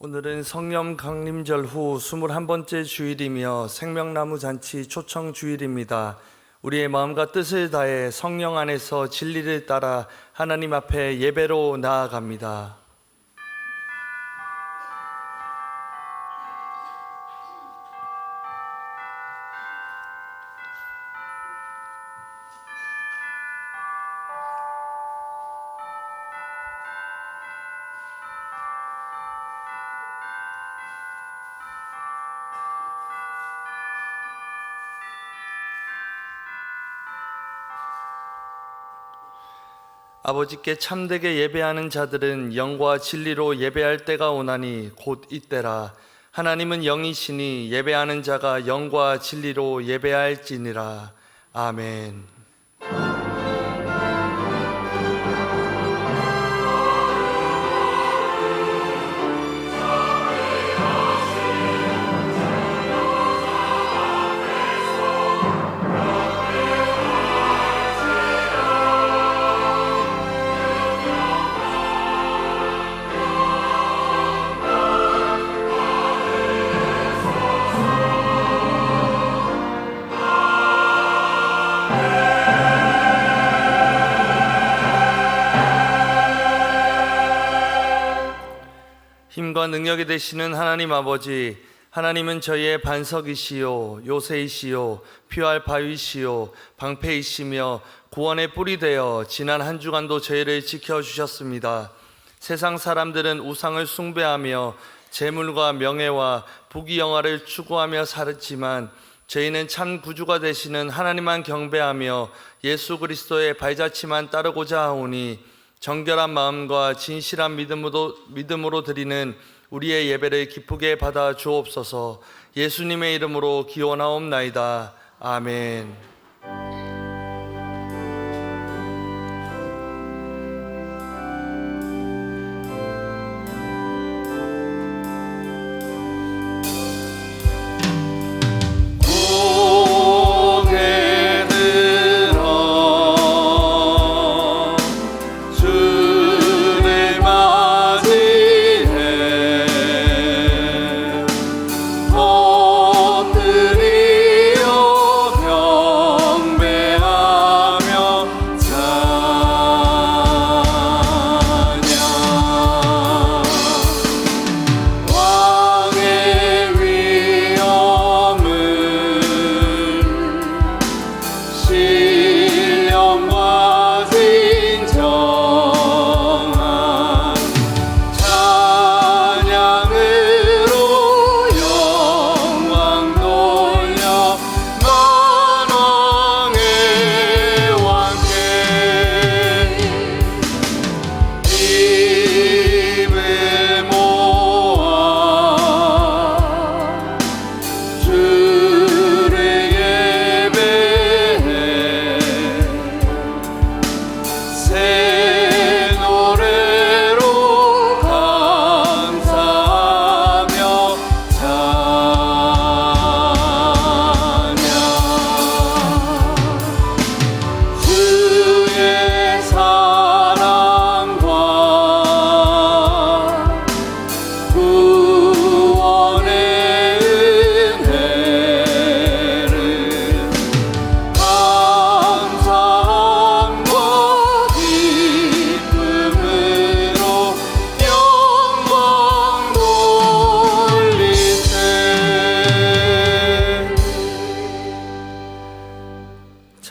오늘은 성령 강림절 후 21번째 주일이며 생명나무 잔치 초청 주일입니다. 우리의 마음과 뜻을 다해 성령 안에서 진리를 따라 하나님 앞에 예배로 나아갑니다. 아버지께 참되게 예배하는 자들은 영과 진리로 예배할 때가 오나니 곧 이때라. 하나님은 영이시니 예배하는 자가 영과 진리로 예배할지니라. 아멘. 힘과 능력이 되시는 하나님 아버지, 하나님은 저희의 반석이시요 요새이시요 피할 바위시요 방패이시며 구원의 뿔이 되어 지난 한 주간도 저희를 지켜주셨습니다. 세상 사람들은 우상을 숭배하며 재물과 명예와 부귀영화를 추구하며 살았지만 저희는 참 구주가 되시는 하나님만 경배하며 예수 그리스도의 발자취만 따르고자 하오니 정결한 마음과 진실한 믿음으로 드리는 우리의 예배를 기쁘게 받아 주옵소서. 예수님의 이름으로 기원하옵나이다. 아멘.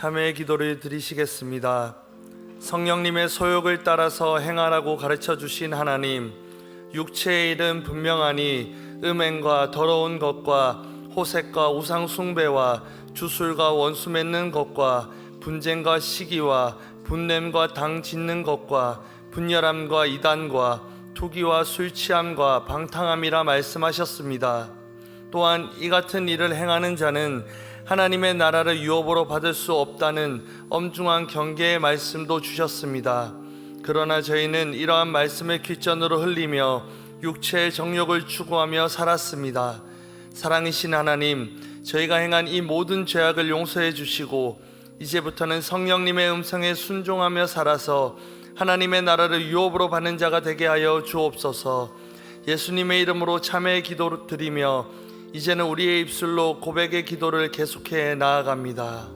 참회의 기도를 드리시겠습니다. 성령님의 소욕을 따라서 행하라고 가르쳐 주신 하나님, 육체의 일은 분명하니 음행과 더러운 것과 호색과 우상 숭배와 주술과 원수 맺는 것과 분쟁과 시기와 분냄과 당 짓는 것과 분열함과 이단과 투기와 술 취함과 방탕함이라 말씀하셨습니다. 또한 이 같은 일을 행하는 자는 하나님의 나라를 유업으로 받을 수 없다는 엄중한 경계의 말씀도 주셨습니다. 그러나 저희는 이러한 말씀을 귓전으로 흘리며 육체의 정욕을 추구하며 살았습니다. 사랑이신 하나님, 저희가 행한 이 모든 죄악을 용서해 주시고 이제부터는 성령님의 음성에 순종하며 살아서 하나님의 나라를 유업으로 받는 자가 되게 하여 주옵소서. 예수님의 이름으로 참회의 기도 드리며 이제는 우리의 입술로 고백의 기도를 계속해 나아갑니다.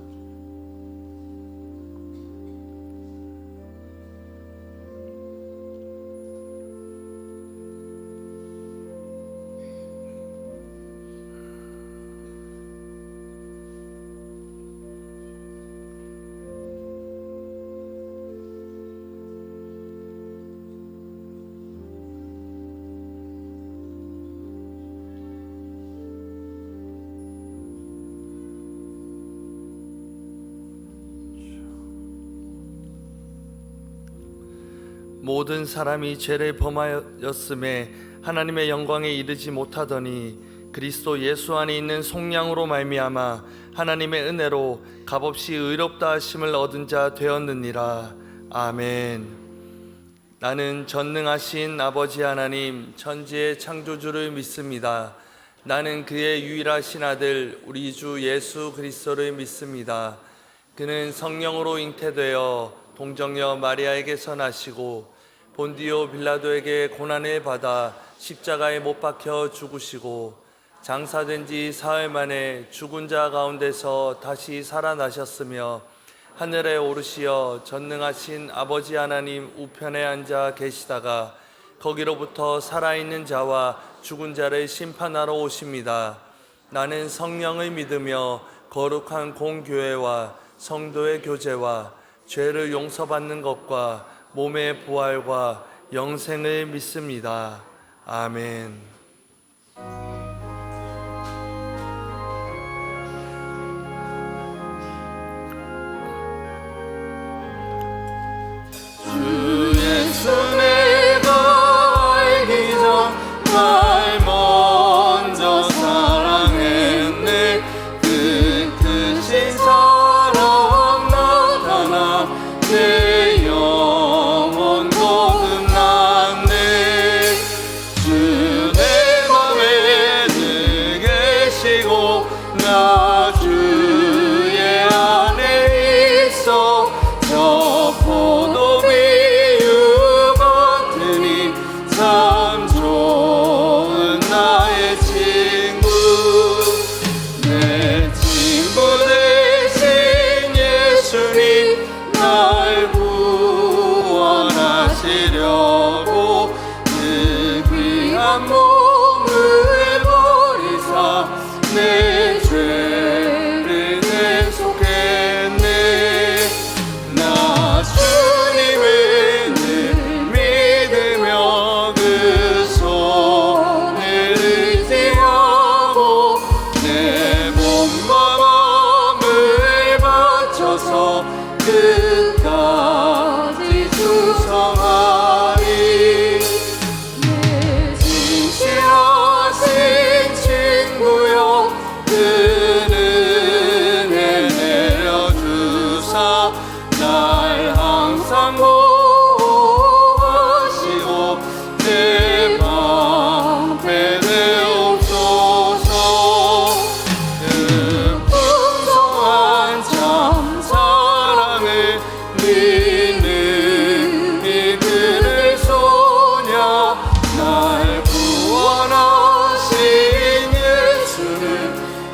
모든 사람이 죄를 범하였음에 하나님의 영광에 이르지 못하더니 그리스도 예수 안에 있는 속량으로 말미암아 하나님의 은혜로 값없이 의롭다 하심을 얻은 자 되었느니라. 아멘. 나는 전능하신 아버지 하나님 천지의 창조주를 믿습니다. 나는 그의 유일하신 아들 우리 주 예수 그리스도를 믿습니다. 그는 성령으로 잉태되어 동정녀 마리아에게서 나시고 본디오 빌라도에게 고난을 받아 십자가에 못 박혀 죽으시고 장사된 지 사흘 만에 죽은 자 가운데서 다시 살아나셨으며 하늘에 오르시어 전능하신 아버지 하나님 우편에 앉아 계시다가 거기로부터 살아있는 자와 죽은 자를 심판하러 오십니다. 나는 성령을 믿으며 거룩한 공교회와 성도의 교제와 죄를 용서받는 것과 몸의 부활과 영생을 믿습니다. 아멘. 주 예수 내가 알기 전 날 먼저 사랑했네. 그 크신 사랑 나타나 내 영혼 거듭났네. 주 내 맘에 늘 계시고 나 주의 안에 있어 저 포도 비유 같으니 참 좋은 나의 친구. 내 친구 되신 예수님 날 구원하시려고 그 귀한 몸을 버리사 내 죄를 대속했네. 나 주님을 늘 믿으며 그 손을 의지하고 내 몸과 마음을 바쳐서 끝까지 충성하리. 내 진실하신 친구여 그 은혜 내려주사 날 항상 보호하시고 내 방패 되옵소서. 그 풍성한 참 사랑을 믿는 이그를 소냐 날 구원하신 예수는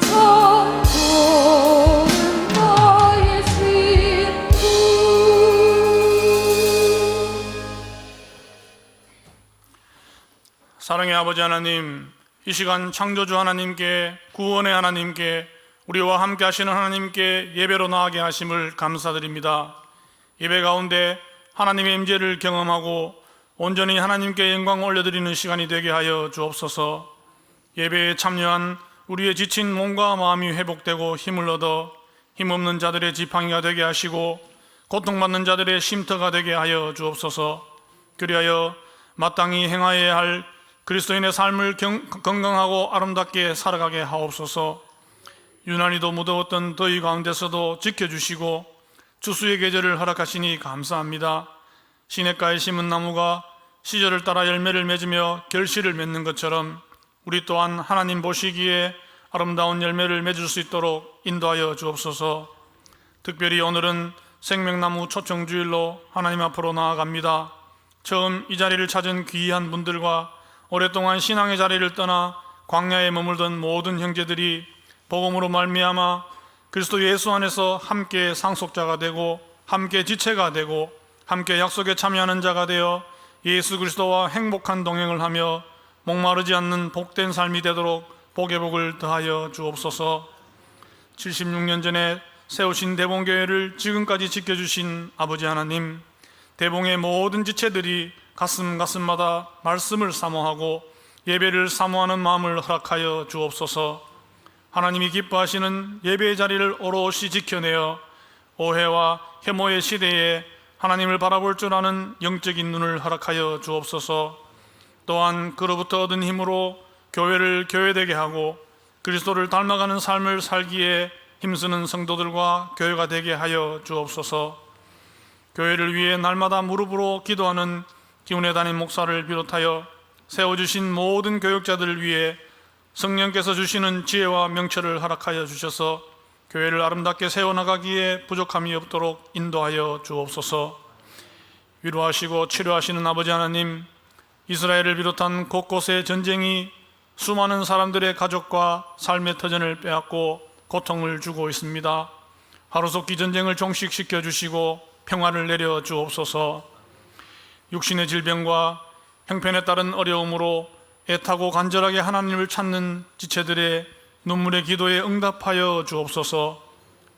참 좋은 나의 친구. 사랑의 아버지 하나님, 이 시간 창조주 하나님께, 구원의 하나님께, 우리와 함께 하시는 하나님께 예배로 나아가게 하심을 감사드립니다. 예배 가운데 하나님의 임재를 경험하고 온전히 하나님께 영광을 올려드리는 시간이 되게 하여 주옵소서. 예배에 참여한 우리의 지친 몸과 마음이 회복되고 힘을 얻어 힘없는 자들의 지팡이가 되게 하시고 고통받는 자들의 쉼터가 되게 하여 주옵소서. 그리하여 마땅히 행하여야 할 그리스도인의 삶을 건강하고 아름답게 살아가게 하옵소서. 유난히도 무더웠던 더위 가운데서도 지켜주시고 추수의 계절을 허락하시니 감사합니다. 시냇가에 심은 나무가 시절을 따라 열매를 맺으며 결실을 맺는 것처럼 우리 또한 하나님 보시기에 아름다운 열매를 맺을 수 있도록 인도하여 주옵소서. 특별히 오늘은 생명나무 초청주일로 하나님 앞으로 나아갑니다. 처음 이 자리를 찾은 귀한 분들과 오랫동안 신앙의 자리를 떠나 광야에 머물던 모든 형제들이 복음으로 말미암아 그리스도 예수 안에서 함께 상속자가 되고 함께 지체가 되고 함께 약속에 참여하는 자가 되어 예수 그리스도와 행복한 동행을 하며 목마르지 않는 복된 삶이 되도록 복의 복을 더하여 주옵소서. 76년 전에 세우신 대봉교회를 지금까지 지켜주신 아버지 하나님, 대봉의 모든 지체들이 가슴마다 말씀을 사모하고 예배를 사모하는 마음을 허락하여 주옵소서. 하나님이 기뻐하시는 예배의 자리를 오롯이 지켜내어 오해와 혐오의 시대에 하나님을 바라볼 줄 아는 영적인 눈을 허락하여 주옵소서. 또한 그로부터 얻은 힘으로 교회를 교회되게 하고 그리스도를 닮아가는 삶을 살기에 힘쓰는 성도들과 교회가 되게 하여 주옵소서. 교회를 위해 날마다 무릎으로 기도하는 기운의 담임 목사를 비롯하여 세워주신 모든 교육자들을 위해 성령께서 주시는 지혜와 명철을 허락하여 주셔서 교회를 아름답게 세워나가기에 부족함이 없도록 인도하여 주옵소서. 위로하시고 치료하시는 아버지 하나님, 이스라엘을 비롯한 곳곳의 전쟁이 수많은 사람들의 가족과 삶의 터전을 빼앗고 고통을 주고 있습니다. 하루속히 전쟁을 종식시켜 주시고 평화를 내려 주옵소서. 육신의 질병과 형편에 따른 어려움으로 애타고 간절하게 하나님을 찾는 지체들의 눈물의 기도에 응답하여 주옵소서.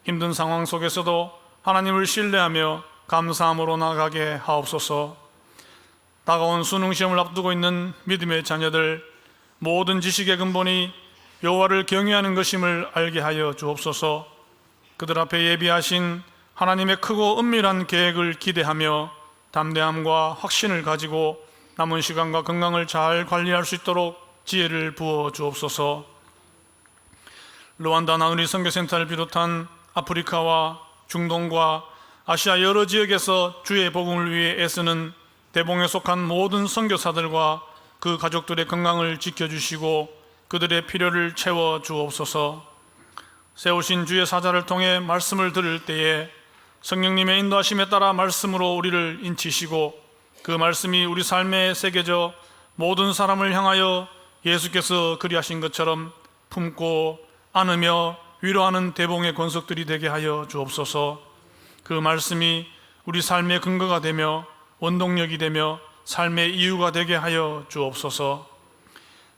힘든 상황 속에서도 하나님을 신뢰하며 감사함으로 나아가게 하옵소서. 다가온 수능 시험을 앞두고 있는 믿음의 자녀들, 모든 지식의 근본이 여호와를 경외하는 것임을 알게 하여 주옵소서. 그들 앞에 예비하신 하나님의 크고 은밀한 계획을 기대하며 담대함과 확신을 가지고 남은 시간과 건강을 잘 관리할 수 있도록 지혜를 부어 주옵소서. 루안다 나누리 선교센터를 비롯한 아프리카와 중동과 아시아 여러 지역에서 주의 복음을 위해 애쓰는 대봉에 속한 모든 선교사들과 그 가족들의 건강을 지켜주시고 그들의 필요를 채워 주옵소서. 세우신 주의 사자를 통해 말씀을 들을 때에 성령님의 인도하심에 따라 말씀으로 우리를 인치시고 그 말씀이 우리 삶에 새겨져 모든 사람을 향하여 예수께서 그리하신 것처럼 품고 안으며 위로하는 대봉의 권속들이 되게 하여 주옵소서. 그 말씀이 우리 삶의 근거가 되며 원동력이 되며 삶의 이유가 되게 하여 주옵소서.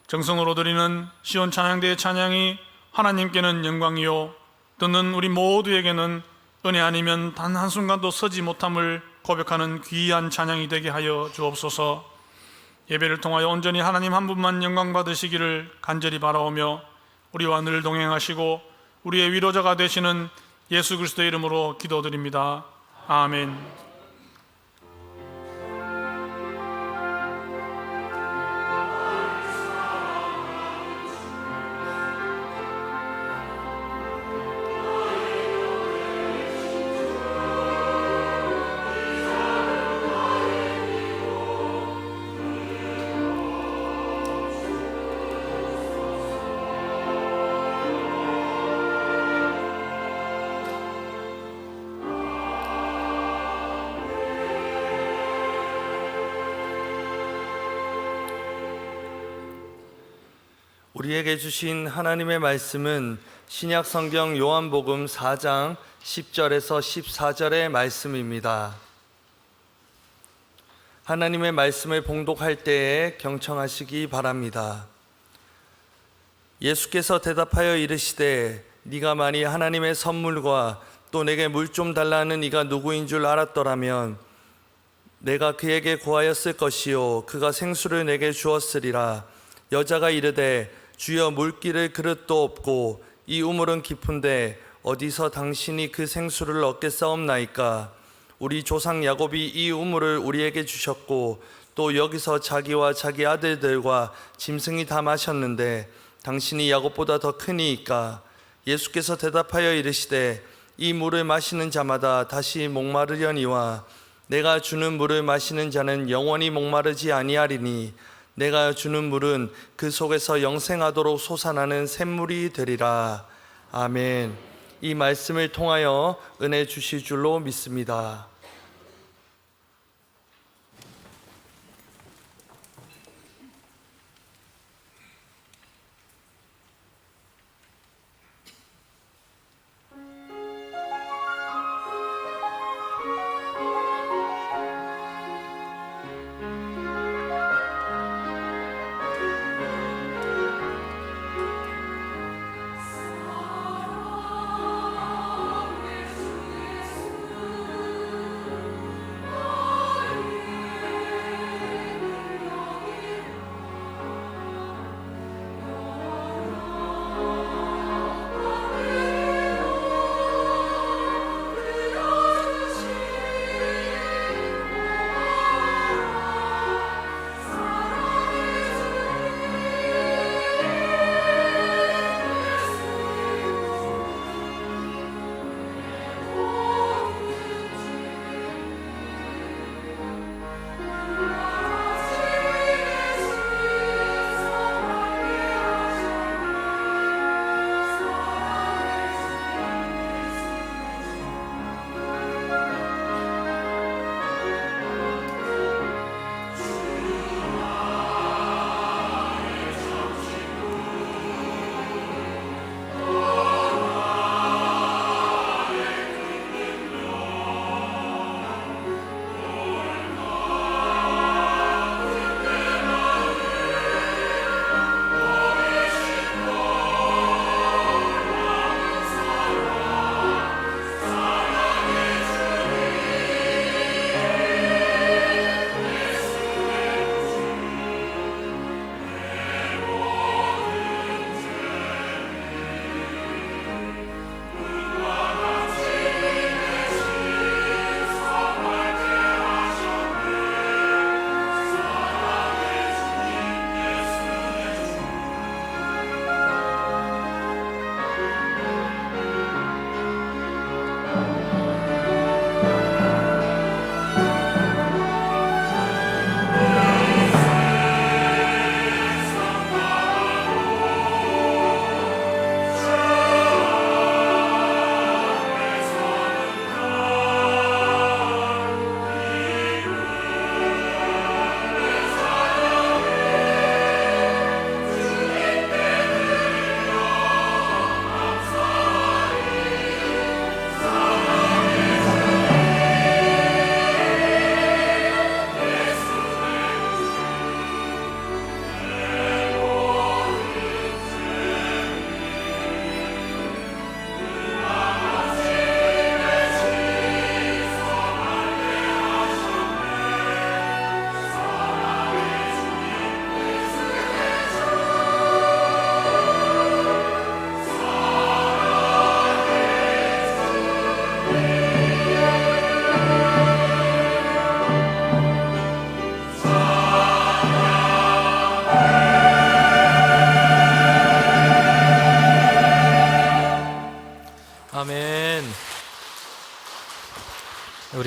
정성으로 드리는 시온 찬양대의 찬양이 하나님께는 영광이요 듣는 우리 모두에게는 은혜 아니면 단 한순간도 서지 못함을 고백하는 귀한 찬양이 되게 하여 주옵소서. 예배를 통하여 온전히 하나님 한 분만 영광 받으시기를 간절히 바라오며 우리와 늘 동행하시고 우리의 위로자가 되시는 예수 그리스도의 이름으로 기도드립니다. 아멘. 우리에게 주신 하나님의 말씀은 신약 성경 요한복음 4장 10절에서 14절의 말씀입니다. 하나님의 말씀을 봉독할 때에 경청하시기 바랍니다. 예수께서 대답하여 이르시되 네가 만일 하나님의 선물과 또 내게 물 좀 달라는 이가 누구인 줄 알았더라면 내가 그에게 구하였을 것이요 그가 생수를 내게 주었으리라. 여자가 이르되 주여 물기를 그릇도 없고 이 우물은 깊은데 어디서 당신이 그 생수를 얻겠사옵나이까? 우리 조상 야곱이 이 우물을 우리에게 주셨고 또 여기서 자기와 자기 아들들과 짐승이 다 마셨는데 당신이 야곱보다 더 크니이까? 예수께서 대답하여 이르시되 이 물을 마시는 자마다 다시 목마르려니와 내가 주는 물을 마시는 자는 영원히 목마르지 아니하리니 내가 주는 물은 그 속에서 영생하도록 솟아나는 샘물이 되리라. 아멘. 이 말씀을 통하여 은혜 주실 줄로 믿습니다.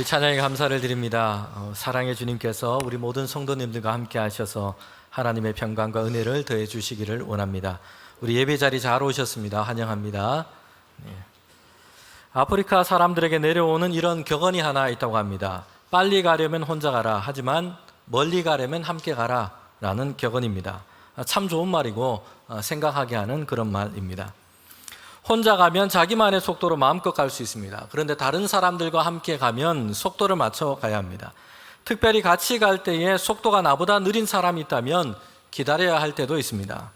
우리 찬양에 감사를 드립니다. 사랑의 주님께서 우리 모든 성도님들과 함께 하셔서 하나님의 평강과 은혜를 더해 주시기를 원합니다. 우리 예배 자리 잘 오셨습니다. 환영합니다. 네. 아프리카 사람들에게 내려오는 이런 격언이 하나 있다고 합니다. 빨리 가려면 혼자 가라. 하지만 멀리 가려면 함께 가라. 라는 격언입니다. 참 좋은 말이고 생각하게 하는 그런 말입니다. 혼자 가면 자기만의 속도로 마음껏 갈 수 있습니다. 그런데 다른 사람들과 함께 가면 속도를 맞춰 가야 합니다. 특별히 같이 갈 때에 속도가 나보다 느린 사람이 있다면 기다려야 할 때도 있습니다.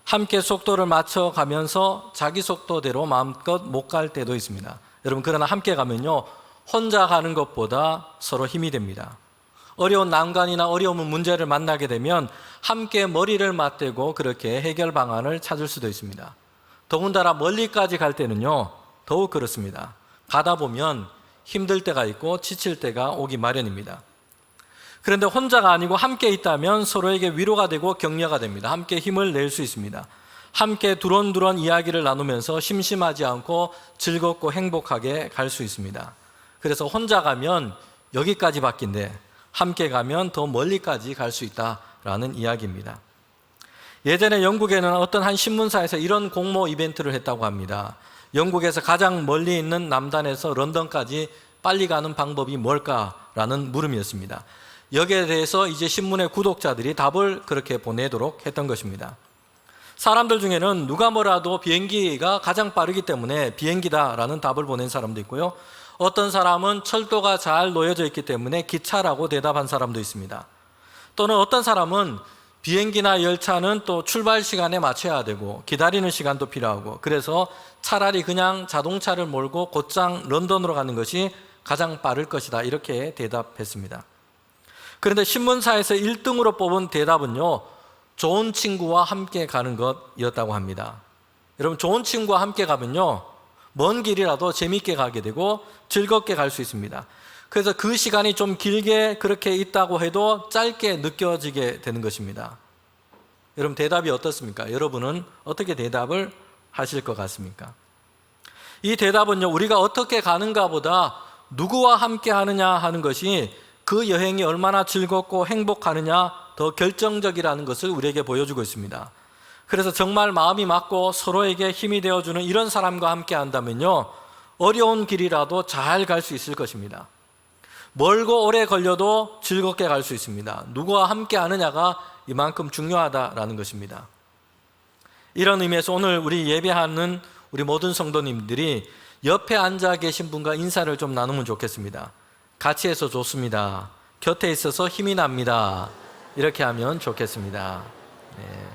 함께 속도를 맞춰 가면서 자기 속도대로 마음껏 못 갈 때도 있습니다. 여러분, 그러나 함께 가면요, 혼자 가는 것보다 서로 힘이 됩니다. 어려운 난관이나 어려운 문제를 만나게 되면 함께 머리를 맞대고 그렇게 해결 방안을 찾을 수도 있습니다. 더군다나 멀리까지 갈 때는요, 더욱 그렇습니다. 가다 보면 힘들 때가 있고 지칠 때가 오기 마련입니다. 그런데 혼자가 아니고 함께 있다면 서로에게 위로가 되고 격려가 됩니다. 함께 힘을 낼 수 있습니다. 함께 두런두런 이야기를 나누면서 심심하지 않고 즐겁고 행복하게 갈 수 있습니다. 그래서 혼자 가면 여기까지 바뀐데 함께 가면 더 멀리까지 갈 수 있다라는 이야기입니다. 예전에 영국에는 어떤 한 신문사에서 이런 공모 이벤트를 했다고 합니다. 영국에서 가장 멀리 있는 남단에서 런던까지 빨리 가는 방법이 뭘까라는 물음이었습니다. 여기에 대해서 이제 신문의 구독자들이 답을 그렇게 보내도록 했던 것입니다. 사람들 중에는 누가 뭐라도 비행기가 가장 빠르기 때문에 비행기다라는 답을 보낸 사람도 있고요. 어떤 사람은 철도가 잘 놓여져 있기 때문에 기차라고 대답한 사람도 있습니다. 또는 어떤 사람은 비행기나 열차는 또 출발 시간에 맞춰야 되고 기다리는 시간도 필요하고 그래서 차라리 그냥 자동차를 몰고 곧장 런던으로 가는 것이 가장 빠를 것이다, 이렇게 대답했습니다. 그런데 신문사에서 1등으로 뽑은 대답은요, 좋은 친구와 함께 가는 것이었다고 합니다. 여러분, 좋은 친구와 함께 가면요, 먼 길이라도 재미있게 가게 되고 즐겁게 갈 수 있습니다. 그래서 그 시간이 좀 길게 그렇게 있다고 해도 짧게 느껴지게 되는 것입니다. 여러분, 대답이 어떻습니까? 여러분은 어떻게 대답을 하실 것 같습니까? 이 대답은요, 우리가 어떻게 가는가 보다 누구와 함께 하느냐 하는 것이 그 여행이 얼마나 즐겁고 행복하느냐 더 결정적이라는 것을 우리에게 보여주고 있습니다. 그래서 정말 마음이 맞고 서로에게 힘이 되어주는 이런 사람과 함께 한다면요, 어려운 길이라도 잘 갈 수 있을 것입니다. 멀고 오래 걸려도 즐겁게 갈 수 있습니다. 누구와 함께 하느냐가 이만큼 중요하다라는 것입니다. 이런 의미에서 오늘 우리 예배하는 우리 모든 성도님들이 옆에 앉아 계신 분과 인사를 좀 나누면 좋겠습니다. 같이 해서 좋습니다. 곁에 있어서 힘이 납니다. 이렇게 하면 좋겠습니다. 네.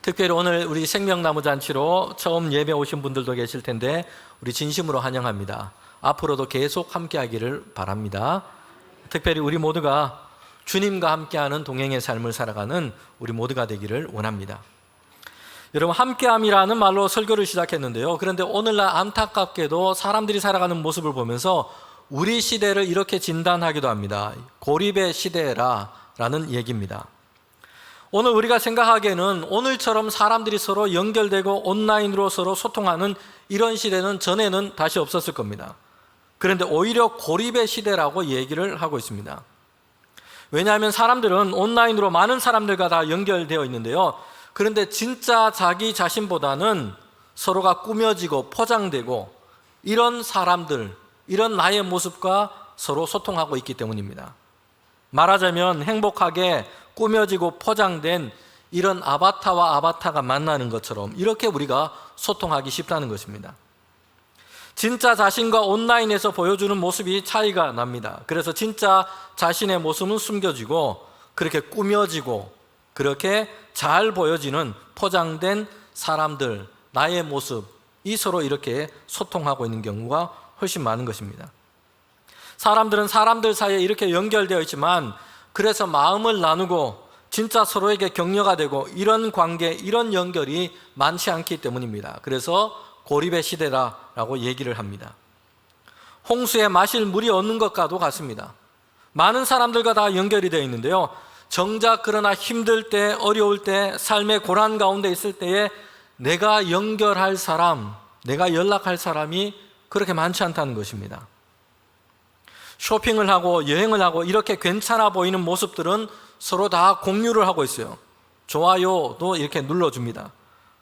특별히 오늘 우리 생명나무 잔치로 처음 예배 오신 분들도 계실 텐데 우리 진심으로 환영합니다. 앞으로도 계속 함께하기를 바랍니다. 특별히 우리 모두가 주님과 함께하는 동행의 삶을 살아가는 우리 모두가 되기를 원합니다. 여러분, 함께함이라는 말로 설교를 시작했는데요. 그런데 오늘날 안타깝게도 사람들이 살아가는 모습을 보면서 우리 시대를 이렇게 진단하기도 합니다. 고립의 시대라는 얘기입니다. 오늘 우리가 생각하기에는 오늘처럼 사람들이 서로 연결되고 온라인으로 서로 소통하는 이런 시대는 전에는 다시 없었을 겁니다. 그런데 오히려 고립의 시대라고 얘기를 하고 있습니다. 왜냐하면 사람들은 온라인으로 많은 사람들과 다 연결되어 있는데요. 그런데 진짜 자기 자신보다는 서로가 꾸며지고 포장되고 이런 사람들, 이런 나의 모습과 서로 소통하고 있기 때문입니다. 말하자면 행복하게 꾸며지고 포장된 이런 아바타와 아바타가 만나는 것처럼 이렇게 우리가 소통하기 쉽다는 것입니다. 진짜 자신과 온라인에서 보여주는 모습이 차이가 납니다. 그래서 진짜 자신의 모습은 숨겨지고 그렇게 꾸며지고 그렇게 잘 보여지는 포장된 사람들, 나의 모습이 서로 이렇게 소통하고 있는 경우가 훨씬 많은 것입니다. 사람들은 사람들 사이에 이렇게 연결되어 있지만 그래서 마음을 나누고 진짜 서로에게 격려가 되고 이런 관계, 이런 연결이 많지 않기 때문입니다. 그래서 고립의 시대라고 얘기를 합니다. 홍수에 마실 물이 없는 것과도 같습니다. 많은 사람들과 다 연결이 되어 있는데요. 정작 그러나 힘들 때, 어려울 때, 삶의 고난 가운데 있을 때에 내가 연결할 사람, 내가 연락할 사람이 그렇게 많지 않다는 것입니다. 쇼핑을 하고 여행을 하고 이렇게 괜찮아 보이는 모습들은 서로 다 공유를 하고 있어요. 좋아요도 이렇게 눌러줍니다.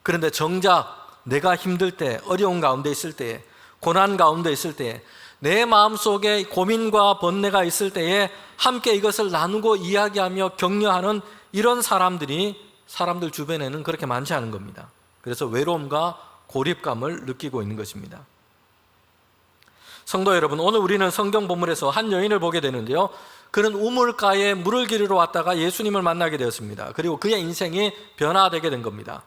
그런데 정작 내가 힘들 때, 어려운 가운데 있을 때에, 고난 가운데 있을 때에, 내 마음속에 고민과 번뇌가 있을 때에 함께 이것을 나누고 이야기하며 격려하는 이런 사람들 주변에는 그렇게 많지 않은 겁니다. 그래서 외로움과 고립감을 느끼고 있는 것입니다. 성도 여러분, 오늘 우리는 성경 본문에서 한 여인을 보게 되는데요, 그는 우물가에 물을 기르러 왔다가 예수님을 만나게 되었습니다. 그리고 그의 인생이 변화되게 된 겁니다.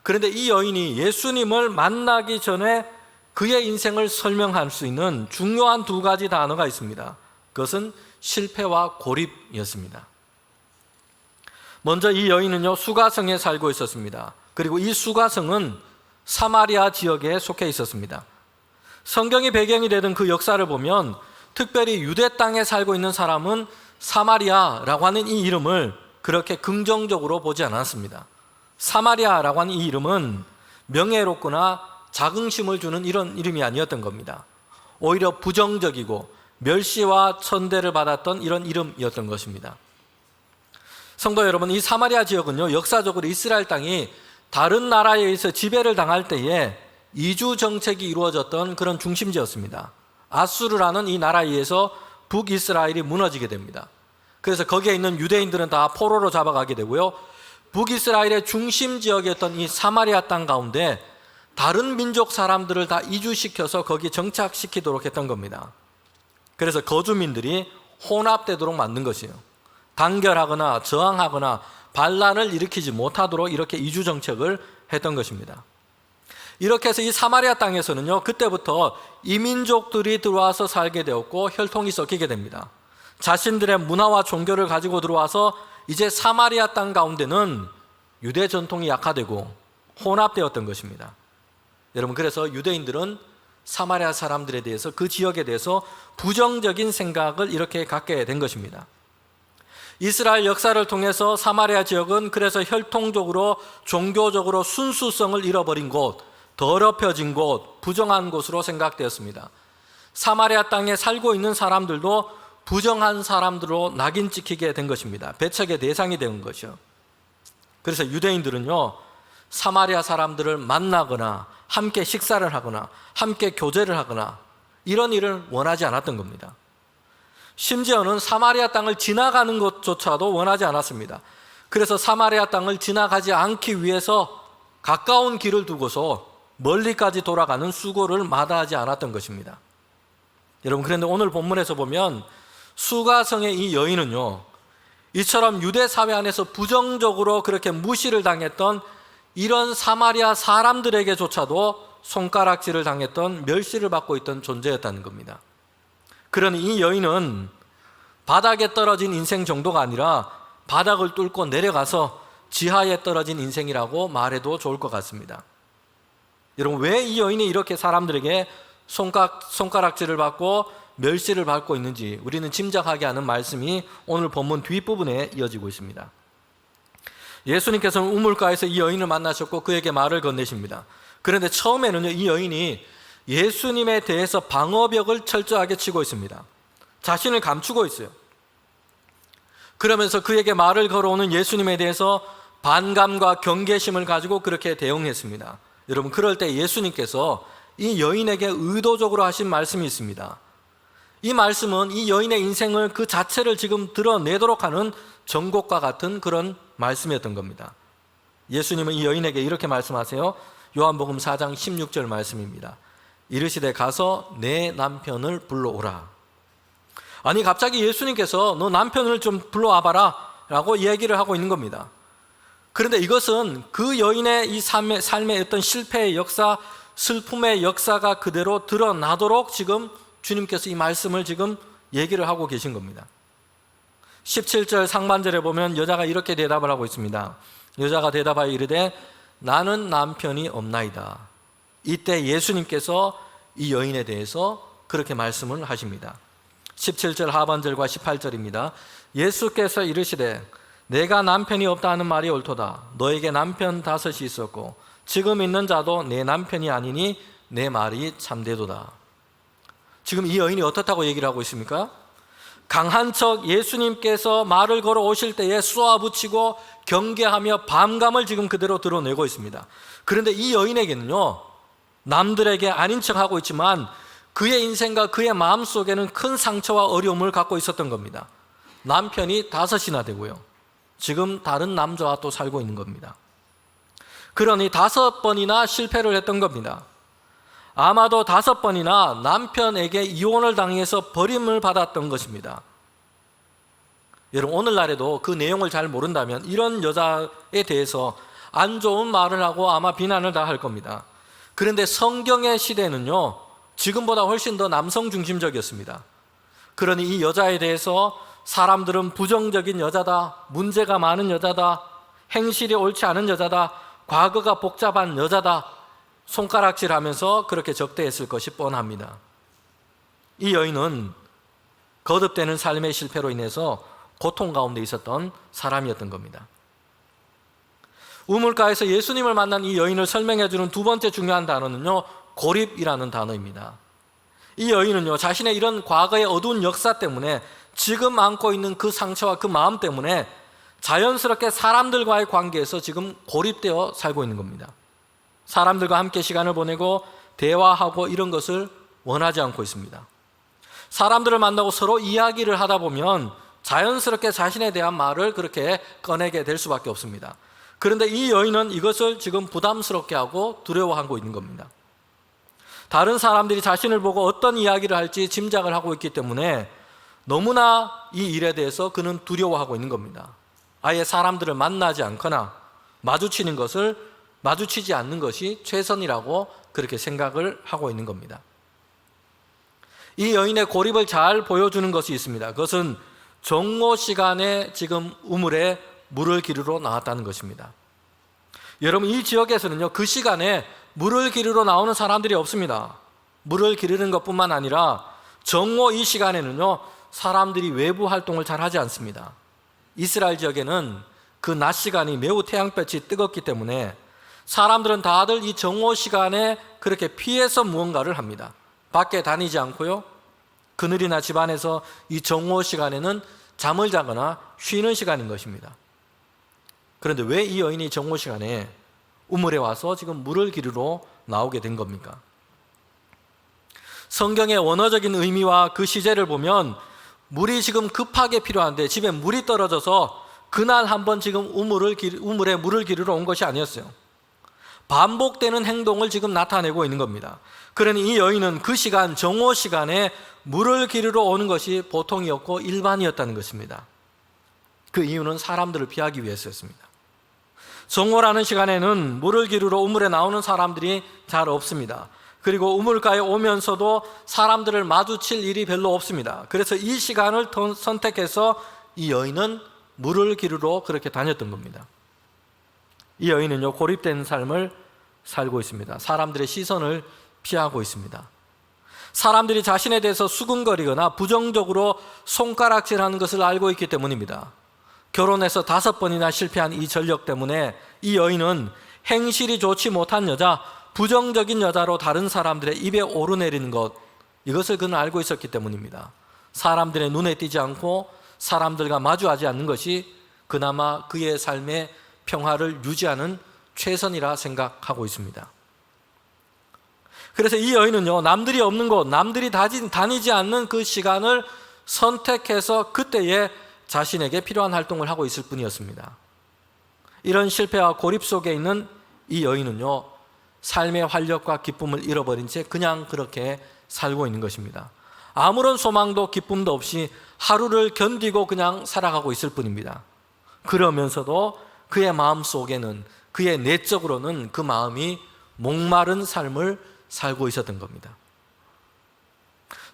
그런데 이 여인이 예수님을 만나기 전에 그의 인생을 설명할 수 있는 중요한 두 가지 단어가 있습니다. 그것은 실패와 고립이었습니다. 먼저 이 여인은요, 수가성에 살고 있었습니다. 그리고 이 수가성은 사마리아 지역에 속해 있었습니다. 성경이 배경이 되던 그 역사를 보면 특별히 유대 땅에 살고 있는 사람은 사마리아라고 하는 이 이름을 그렇게 긍정적으로 보지 않았습니다. 사마리아라고 하는 이 이름은 명예롭거나 자긍심을 주는 이런 이름이 아니었던 겁니다. 오히려 부정적이고 멸시와 천대를 받았던 이런 이름이었던 것입니다. 성도 여러분, 이 사마리아 지역은요, 역사적으로 이스라엘 땅이 다른 나라에 의해서 지배를 당할 때에 이주 정책이 이루어졌던 그런 중심지였습니다. 아수르라는 이 나라에 의해서 북이스라엘이 무너지게 됩니다. 그래서 거기에 있는 유대인들은 다 포로로 잡아가게 되고요, 북이스라엘의 중심 지역이었던 이 사마리아 땅 가운데 다른 민족 사람들을 다 이주시켜서 거기 정착시키도록 했던 겁니다. 그래서 거주민들이 혼합되도록 만든 것이에요. 단결하거나 저항하거나 반란을 일으키지 못하도록 이렇게 이주 정책을 했던 것입니다. 이렇게 해서 이 사마리아 땅에서는요, 그때부터 이민족들이 들어와서 살게 되었고 혈통이 섞이게 됩니다. 자신들의 문화와 종교를 가지고 들어와서 이제 사마리아 땅 가운데는 유대 전통이 약화되고 혼합되었던 것입니다. 여러분, 그래서 유대인들은 사마리아 사람들에 대해서, 그 지역에 대해서 부정적인 생각을 이렇게 갖게 된 것입니다. 이스라엘 역사를 통해서 사마리아 지역은 그래서 혈통적으로 종교적으로 순수성을 잃어버린 곳, 더럽혀진 곳, 부정한 곳으로 생각되었습니다. 사마리아 땅에 살고 있는 사람들도 부정한 사람들로 낙인 찍히게 된 것입니다. 배척의 대상이 된 것이요. 그래서 유대인들은요, 사마리아 사람들을 만나거나 함께 식사를 하거나 함께 교제를 하거나 이런 일을 원하지 않았던 겁니다. 심지어는 사마리아 땅을 지나가는 것조차도 원하지 않았습니다. 그래서 사마리아 땅을 지나가지 않기 위해서 가까운 길을 두고서 멀리까지 돌아가는 수고를 마다하지 않았던 것입니다. 여러분, 그런데 오늘 본문에서 보면 수가성의 이 여인은요, 이처럼 유대 사회 안에서 부정적으로 그렇게 무시를 당했던 이런 사마리아 사람들에게조차도 손가락질을 당했던, 멸시를 받고 있던 존재였다는 겁니다. 그러니 이 여인은 바닥에 떨어진 인생 정도가 아니라 바닥을 뚫고 내려가서 지하에 떨어진 인생이라고 말해도 좋을 것 같습니다. 여러분, 왜 이 여인이 이렇게 사람들에게 손가락질을 받고 멸시를 받고 있는지 우리는 짐작하게 하는 말씀이 오늘 본문 뒷부분에 이어지고 있습니다. 예수님께서는 우물가에서 이 여인을 만나셨고 그에게 말을 건네십니다. 그런데 처음에는요, 이 여인이 예수님에 대해서 방어벽을 철저하게 치고 있습니다. 자신을 감추고 있어요. 그러면서 그에게 말을 걸어오는 예수님에 대해서 반감과 경계심을 가지고 그렇게 대응했습니다. 여러분, 그럴 때 예수님께서 이 여인에게 의도적으로 하신 말씀이 있습니다. 이 말씀은 이 여인의 인생을 그 자체를 지금 드러내도록 하는 정곡과 같은 그런 말씀이었던 겁니다. 예수님은 이 여인에게 이렇게 말씀하세요. 요한복음 4장 16절 말씀입니다. 이르시되 가서 내 남편을 불러오라. 아니, 갑자기 예수님께서 너 남편을 좀 불러와봐라 라고 얘기를 하고 있는 겁니다. 그런데 이것은 그 여인의 이 삶의 어떤 실패의 역사, 슬픔의 역사가 그대로 드러나도록 지금 주님께서 이 말씀을 지금 얘기를 하고 계신 겁니다. 17절 상반절에 보면 여자가 이렇게 대답을 하고 있습니다. 여자가 대답하여 이르되 나는 남편이 없나이다. 이때 예수님께서 이 여인에 대해서 그렇게 말씀을 하십니다. 17절 하반절과 18절입니다. 예수께서 이르시되 내가 남편이 없다 하는 말이 옳도다. 너에게 남편 5이 있었고 지금 있는 자도 내 남편이 아니니 내 말이 참되도다. 지금 이 여인이 어떻다고 얘기를 하고 있습니까? 강한 척 예수님께서 말을 걸어 오실 때에 쏘아붙이고 경계하며 반감을 지금 그대로 드러내고 있습니다. 그런데 이 여인에게는요, 남들에게 아닌 척하고 있지만 그의 인생과 그의 마음속에는 큰 상처와 어려움을 갖고 있었던 겁니다. 남편이 5이나 되고요, 지금 다른 남자와 또 살고 있는 겁니다. 그러니 5번이나 실패를 했던 겁니다. 아마도 5번이나 남편에게 이혼을 당해서 버림을 받았던 것입니다. 여러분, 오늘날에도 그 내용을 잘 모른다면 이런 여자에 대해서 안 좋은 말을 하고 아마 비난을 다 할 겁니다. 그런데 성경의 시대는요, 지금보다 훨씬 더 남성 중심적이었습니다. 그러니 이 여자에 대해서 사람들은 부정적인 여자다, 문제가 많은 여자다, 행실이 옳지 않은 여자다, 과거가 복잡한 여자다, 손가락질하면서 그렇게 적대했을 것이 뻔합니다. 이 여인은 거듭되는 삶의 실패로 인해서 고통 가운데 있었던 사람이었던 겁니다. 우물가에서 예수님을 만난 이 여인을 설명해 주는 두 번째 중요한 단어는요, 고립이라는 단어입니다. 이 여인은요, 자신의 이런 과거의 어두운 역사 때문에 지금 안고 있는 그 상처와 그 마음 때문에 자연스럽게 사람들과의 관계에서 지금 고립되어 살고 있는 겁니다. 사람들과 함께 시간을 보내고 대화하고 이런 것을 원하지 않고 있습니다. 사람들을 만나고 서로 이야기를 하다 보면 자연스럽게 자신에 대한 말을 그렇게 꺼내게 될 수밖에 없습니다. 그런데 이 여인은 이것을 지금 부담스럽게 하고 두려워하고 있는 겁니다. 다른 사람들이 자신을 보고 어떤 이야기를 할지 짐작을 하고 있기 때문에 너무나 이 일에 대해서 그는 두려워하고 있는 겁니다. 아예 사람들을 만나지 않거나 마주치지 않는 것이 최선이라고 그렇게 생각을 하고 있는 겁니다. 이 여인의 고립을 잘 보여주는 것이 있습니다. 그것은 정오 시간에 지금 우물에 물을 기르러 나왔다는 것입니다. 여러분, 이 지역에서는요, 그 시간에 물을 기르러 나오는 사람들이 없습니다. 물을 기르는 것뿐만 아니라 정오 이 시간에는요, 사람들이 외부 활동을 잘 하지 않습니다. 이스라엘 지역에는 그 낮 시간이 매우 태양볕이 뜨겁기 때문에 사람들은 다들 이 정오 시간에 그렇게 피해서 무언가를 합니다. 밖에 다니지 않고요, 그늘이나 집 안에서 이 정오 시간에는 잠을 자거나 쉬는 시간인 것입니다. 그런데 왜 이 여인이 정오 시간에 우물에 와서 지금 물을 기르러 나오게 된 겁니까? 성경의 원어적인 의미와 그 시제를 보면 물이 지금 급하게 필요한데 집에 물이 떨어져서 그날 한번 지금 우물에 물을 기르러 온 것이 아니었어요. 반복되는 행동을 지금 나타내고 있는 겁니다. 그러니 이 여인은 그 시간, 정오 시간에 물을 기르러 오는 것이 보통이었고 일반이었다는 것입니다. 그 이유는 사람들을 피하기 위해서였습니다. 정오라는 시간에는 물을 기르러 우물에 나오는 사람들이 잘 없습니다. 그리고 우물가에 오면서도 사람들을 마주칠 일이 별로 없습니다. 그래서 이 시간을 선택해서 이 여인은 물을 기르러 그렇게 다녔던 겁니다. 이 여인은요, 고립된 삶을 살고 있습니다. 사람들의 시선을 피하고 있습니다. 사람들이 자신에 대해서 수군거리거나 부정적으로 손가락질하는 것을 알고 있기 때문입니다. 결혼해서 5번이나 실패한 이 전력 때문에 이 여인은 행실이 좋지 못한 여자, 부정적인 여자로 다른 사람들의 입에 오르내리는 것, 이것을 그는 알고 있었기 때문입니다. 사람들의 눈에 띄지 않고 사람들과 마주하지 않는 것이 그나마 그의 삶의 평화를 유지하는 최선이라 생각하고 있습니다. 그래서 이 여인은요, 남들이 없는 곳, 남들이 다니지 않는 그 시간을 선택해서 그때에 자신에게 필요한 활동을 하고 있을 뿐이었습니다. 이런 실패와 고립 속에 있는 이 여인은요, 삶의 활력과 기쁨을 잃어버린 채 그냥 그렇게 살고 있는 것입니다. 아무런 소망도 기쁨도 없이 하루를 견디고 그냥 살아가고 있을 뿐입니다. 그러면서도 그의 마음 속에는, 그의 내적으로는 그 마음이 목마른 삶을 살고 있었던 겁니다.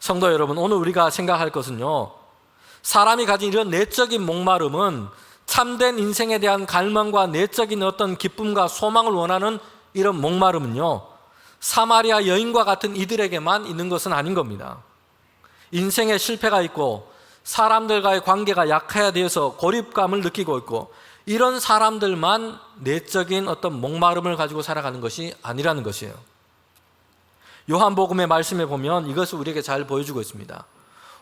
성도 여러분, 오늘 우리가 생각할 것은요, 사람이 가진 이런 내적인 목마름은 참된 인생에 대한 갈망과 내적인 어떤 기쁨과 소망을 원하는 이런 목마름은요, 사마리아 여인과 같은 이들에게만 있는 것은 아닌 겁니다. 인생에 실패가 있고 사람들과의 관계가 약화되어서 고립감을 느끼고 있고 이런 사람들만 내적인 어떤 목마름을 가지고 살아가는 것이 아니라는 것이에요. 요한복음의 말씀에 보면 이것을 우리에게 잘 보여주고 있습니다.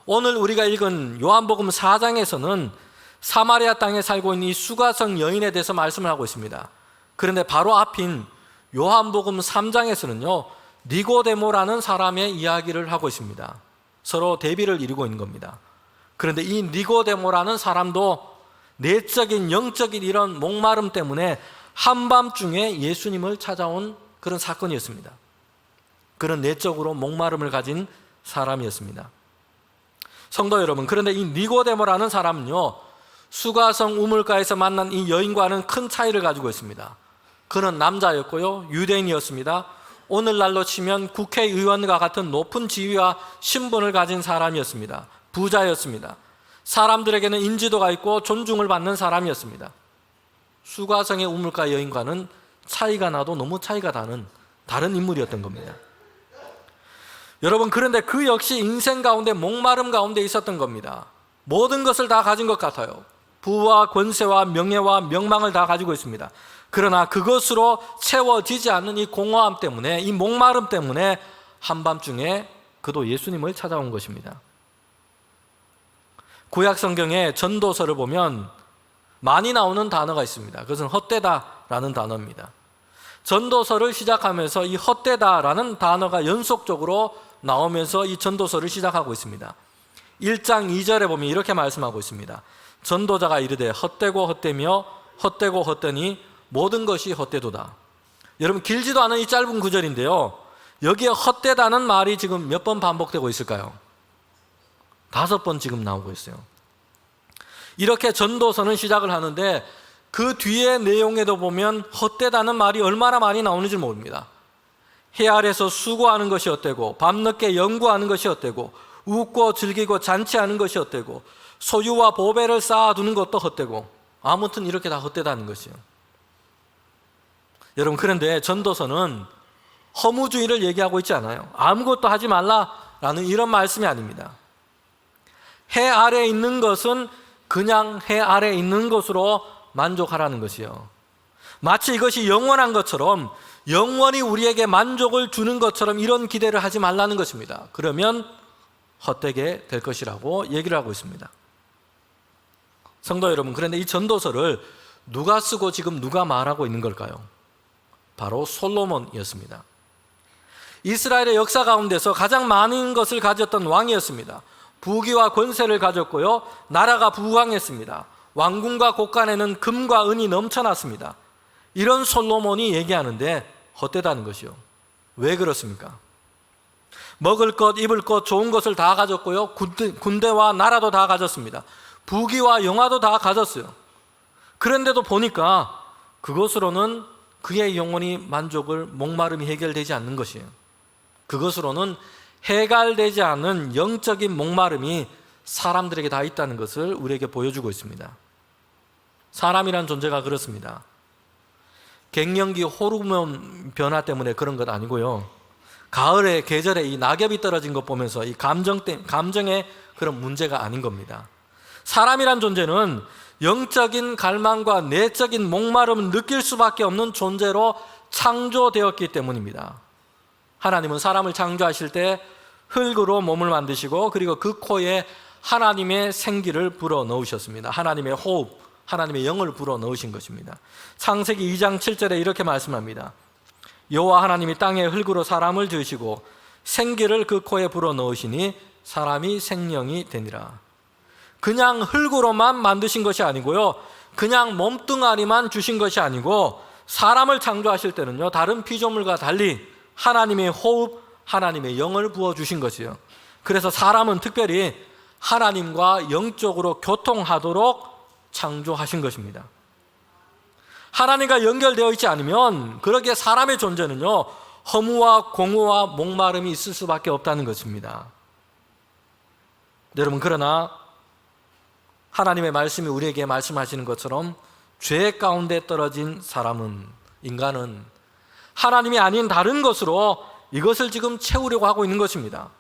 오늘 우리가 읽은 요한복음 4장에서는 사마리아 땅에 살고 있는 이 수가성 여인에 대해서 말씀을 하고 있습니다. 그런데 바로 앞인 요한복음 3장에서는요, 니고데모라는 사람의 이야기를 하고 있습니다. 서로 대비를 이루고 있는 겁니다. 그런데 이 니고데모라는 사람도 내적인 영적인 이런 목마름 때문에 한밤중에 예수님을 찾아온 그런 사건이었습니다. 그런 내적으로 목마름을 가진 사람이었습니다. 성도 여러분, 그런데 이 니고데모라는 사람은요, 수가성 우물가에서 만난 이 여인과는 큰 차이를 가지고 있습니다. 그는 남자였고요, 유대인이었습니다. 오늘날로 치면 국회의원과 같은 높은 지위와 신분을 가진 사람이었습니다. 부자였습니다. 사람들에게는 인지도가 있고 존중을 받는 사람이었습니다. 수가성의 우물가 여인과는 차이가 나도 너무 차이가 나는 다른 인물이었던 겁니다. 여러분, 그런데 그 역시 인생 가운데 목마름 가운데 있었던 겁니다. 모든 것을 다 가진 것 같아요. 부와 권세와 명예와 명망을 다 가지고 있습니다. 그러나 그것으로 채워지지 않는 이 공허함 때문에, 이 목마름 때문에 한밤중에 그도 예수님을 찾아온 것입니다. 구약 성경의 전도서를 보면 많이 나오는 단어가 있습니다. 그것은 헛되다라는 단어입니다. 전도서를 시작하면서 이 헛되다라는 단어가 연속적으로 나오면서 이 전도서를 시작하고 있습니다. 1장 2절에 보면 이렇게 말씀하고 있습니다. 전도자가 이르되 헛되고 헛되며 헛되고 헛되니 모든 것이 헛되도다. 여러분, 길지도 않은 이 짧은 구절인데요, 여기에 헛되다는 말이 지금 몇 번 반복되고 있을까요? 5번 지금 나오고 있어요. 이렇게 전도서는 시작을 하는데 그 뒤에 내용에도 보면 헛되다는 말이 얼마나 많이 나오는지 모릅니다. 해 아래서 수고하는 것이 헛되고 밤늦게 연구하는 것이 헛되고 웃고 즐기고 잔치하는 것이 헛되고 소유와 보배를 쌓아두는 것도 헛되고, 아무튼 이렇게 다 헛되다는 것이요. 여러분, 그런데 전도서는 허무주의를 얘기하고 있지 않아요. 아무것도 하지 말라라는 이런 말씀이 아닙니다. 해 아래에 있는 것은 그냥 해 아래에 있는 것으로 만족하라는 것이요. 마치 이것이 영원한 것처럼, 영원히 우리에게 만족을 주는 것처럼 이런 기대를 하지 말라는 것입니다. 그러면 헛되게 될 것이라고 얘기를 하고 있습니다. 성도 여러분, 그런데 이 전도서를 누가 쓰고 지금 누가 말하고 있는 걸까요? 바로 솔로몬이었습니다. 이스라엘의 역사 가운데서 가장 많은 것을 가졌던 왕이었습니다. 부귀와 권세를 가졌고요, 나라가 부강했습니다. 왕궁과 곳간에는 금과 은이 넘쳐났습니다. 이런 솔로몬이 얘기하는데 헛되다는 것이요. 왜 그렇습니까? 먹을 것, 입을 것, 좋은 것을 다 가졌고요, 군대와 나라도 다 가졌습니다. 부귀와 영화도 다 가졌어요. 그런데도 보니까 그것으로는 그의 영혼이 만족을, 목마름이 해결되지 않는 것이에요. 그것으로는 해결되지 않은 영적인 목마름이 사람들에게 다 있다는 것을 우리에게 보여주고 있습니다. 사람이란 존재가 그렇습니다. 갱년기 호르몬 변화 때문에 그런 것 아니고요, 가을에 계절에 이 낙엽이 떨어진 것 보면서 이 감정의 그런 문제가 아닌 겁니다. 사람이란 존재는 영적인 갈망과 내적인 목마름을 느낄 수밖에 없는 존재로 창조되었기 때문입니다. 하나님은 사람을 창조하실 때 흙으로 몸을 만드시고 그리고 그 코에 하나님의 생기를 불어 넣으셨습니다. 하나님의 호흡, 하나님의 영을 불어 넣으신 것입니다. 창세기 2장 7절에 이렇게 말씀합니다. 여호와 하나님이 땅에 흙으로 사람을 지으시고 생기를 그 코에 불어 넣으시니 사람이 생명이 되니라. 그냥 흙으로만 만드신 것이 아니고요, 그냥 몸뚱아리만 주신 것이 아니고 사람을 창조하실 때는요, 다른 피조물과 달리 하나님의 호흡, 하나님의 영을 부어주신 것이요. 그래서 사람은 특별히 하나님과 영적으로 교통하도록 창조하신 것입니다. 하나님과 연결되어 있지 않으면 그렇게 사람의 존재는요, 허무와 공허와 목마름이 있을 수밖에 없다는 것입니다. 여러분, 그러나 하나님의 말씀이 우리에게 말씀하시는 것처럼 죄 가운데 떨어진 사람은, 인간은 하나님이 아닌 다른 것으로 이것을 지금 채우려고 하고 있는 것입니다.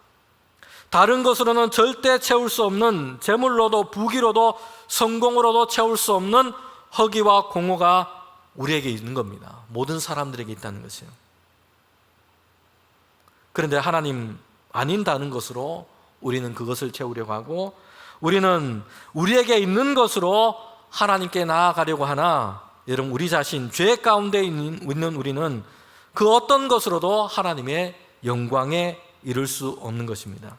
다른 것으로는 절대 채울 수 없는, 재물로도 부귀로도 성공으로도 채울 수 없는 허기와 공허가 우리에게 있는 겁니다. 모든 사람들에게 있다는 것이에요. 그런데 하나님 아닌 다른 것으로 우리는 그것을 채우려고 하고 우리는 우리에게 있는 것으로 하나님께 나아가려고 하나 여러분 우리 자신 죄 가운데 있는 우리는 그 어떤 것으로도 하나님의 영광에 이룰 수 없는 것입니다.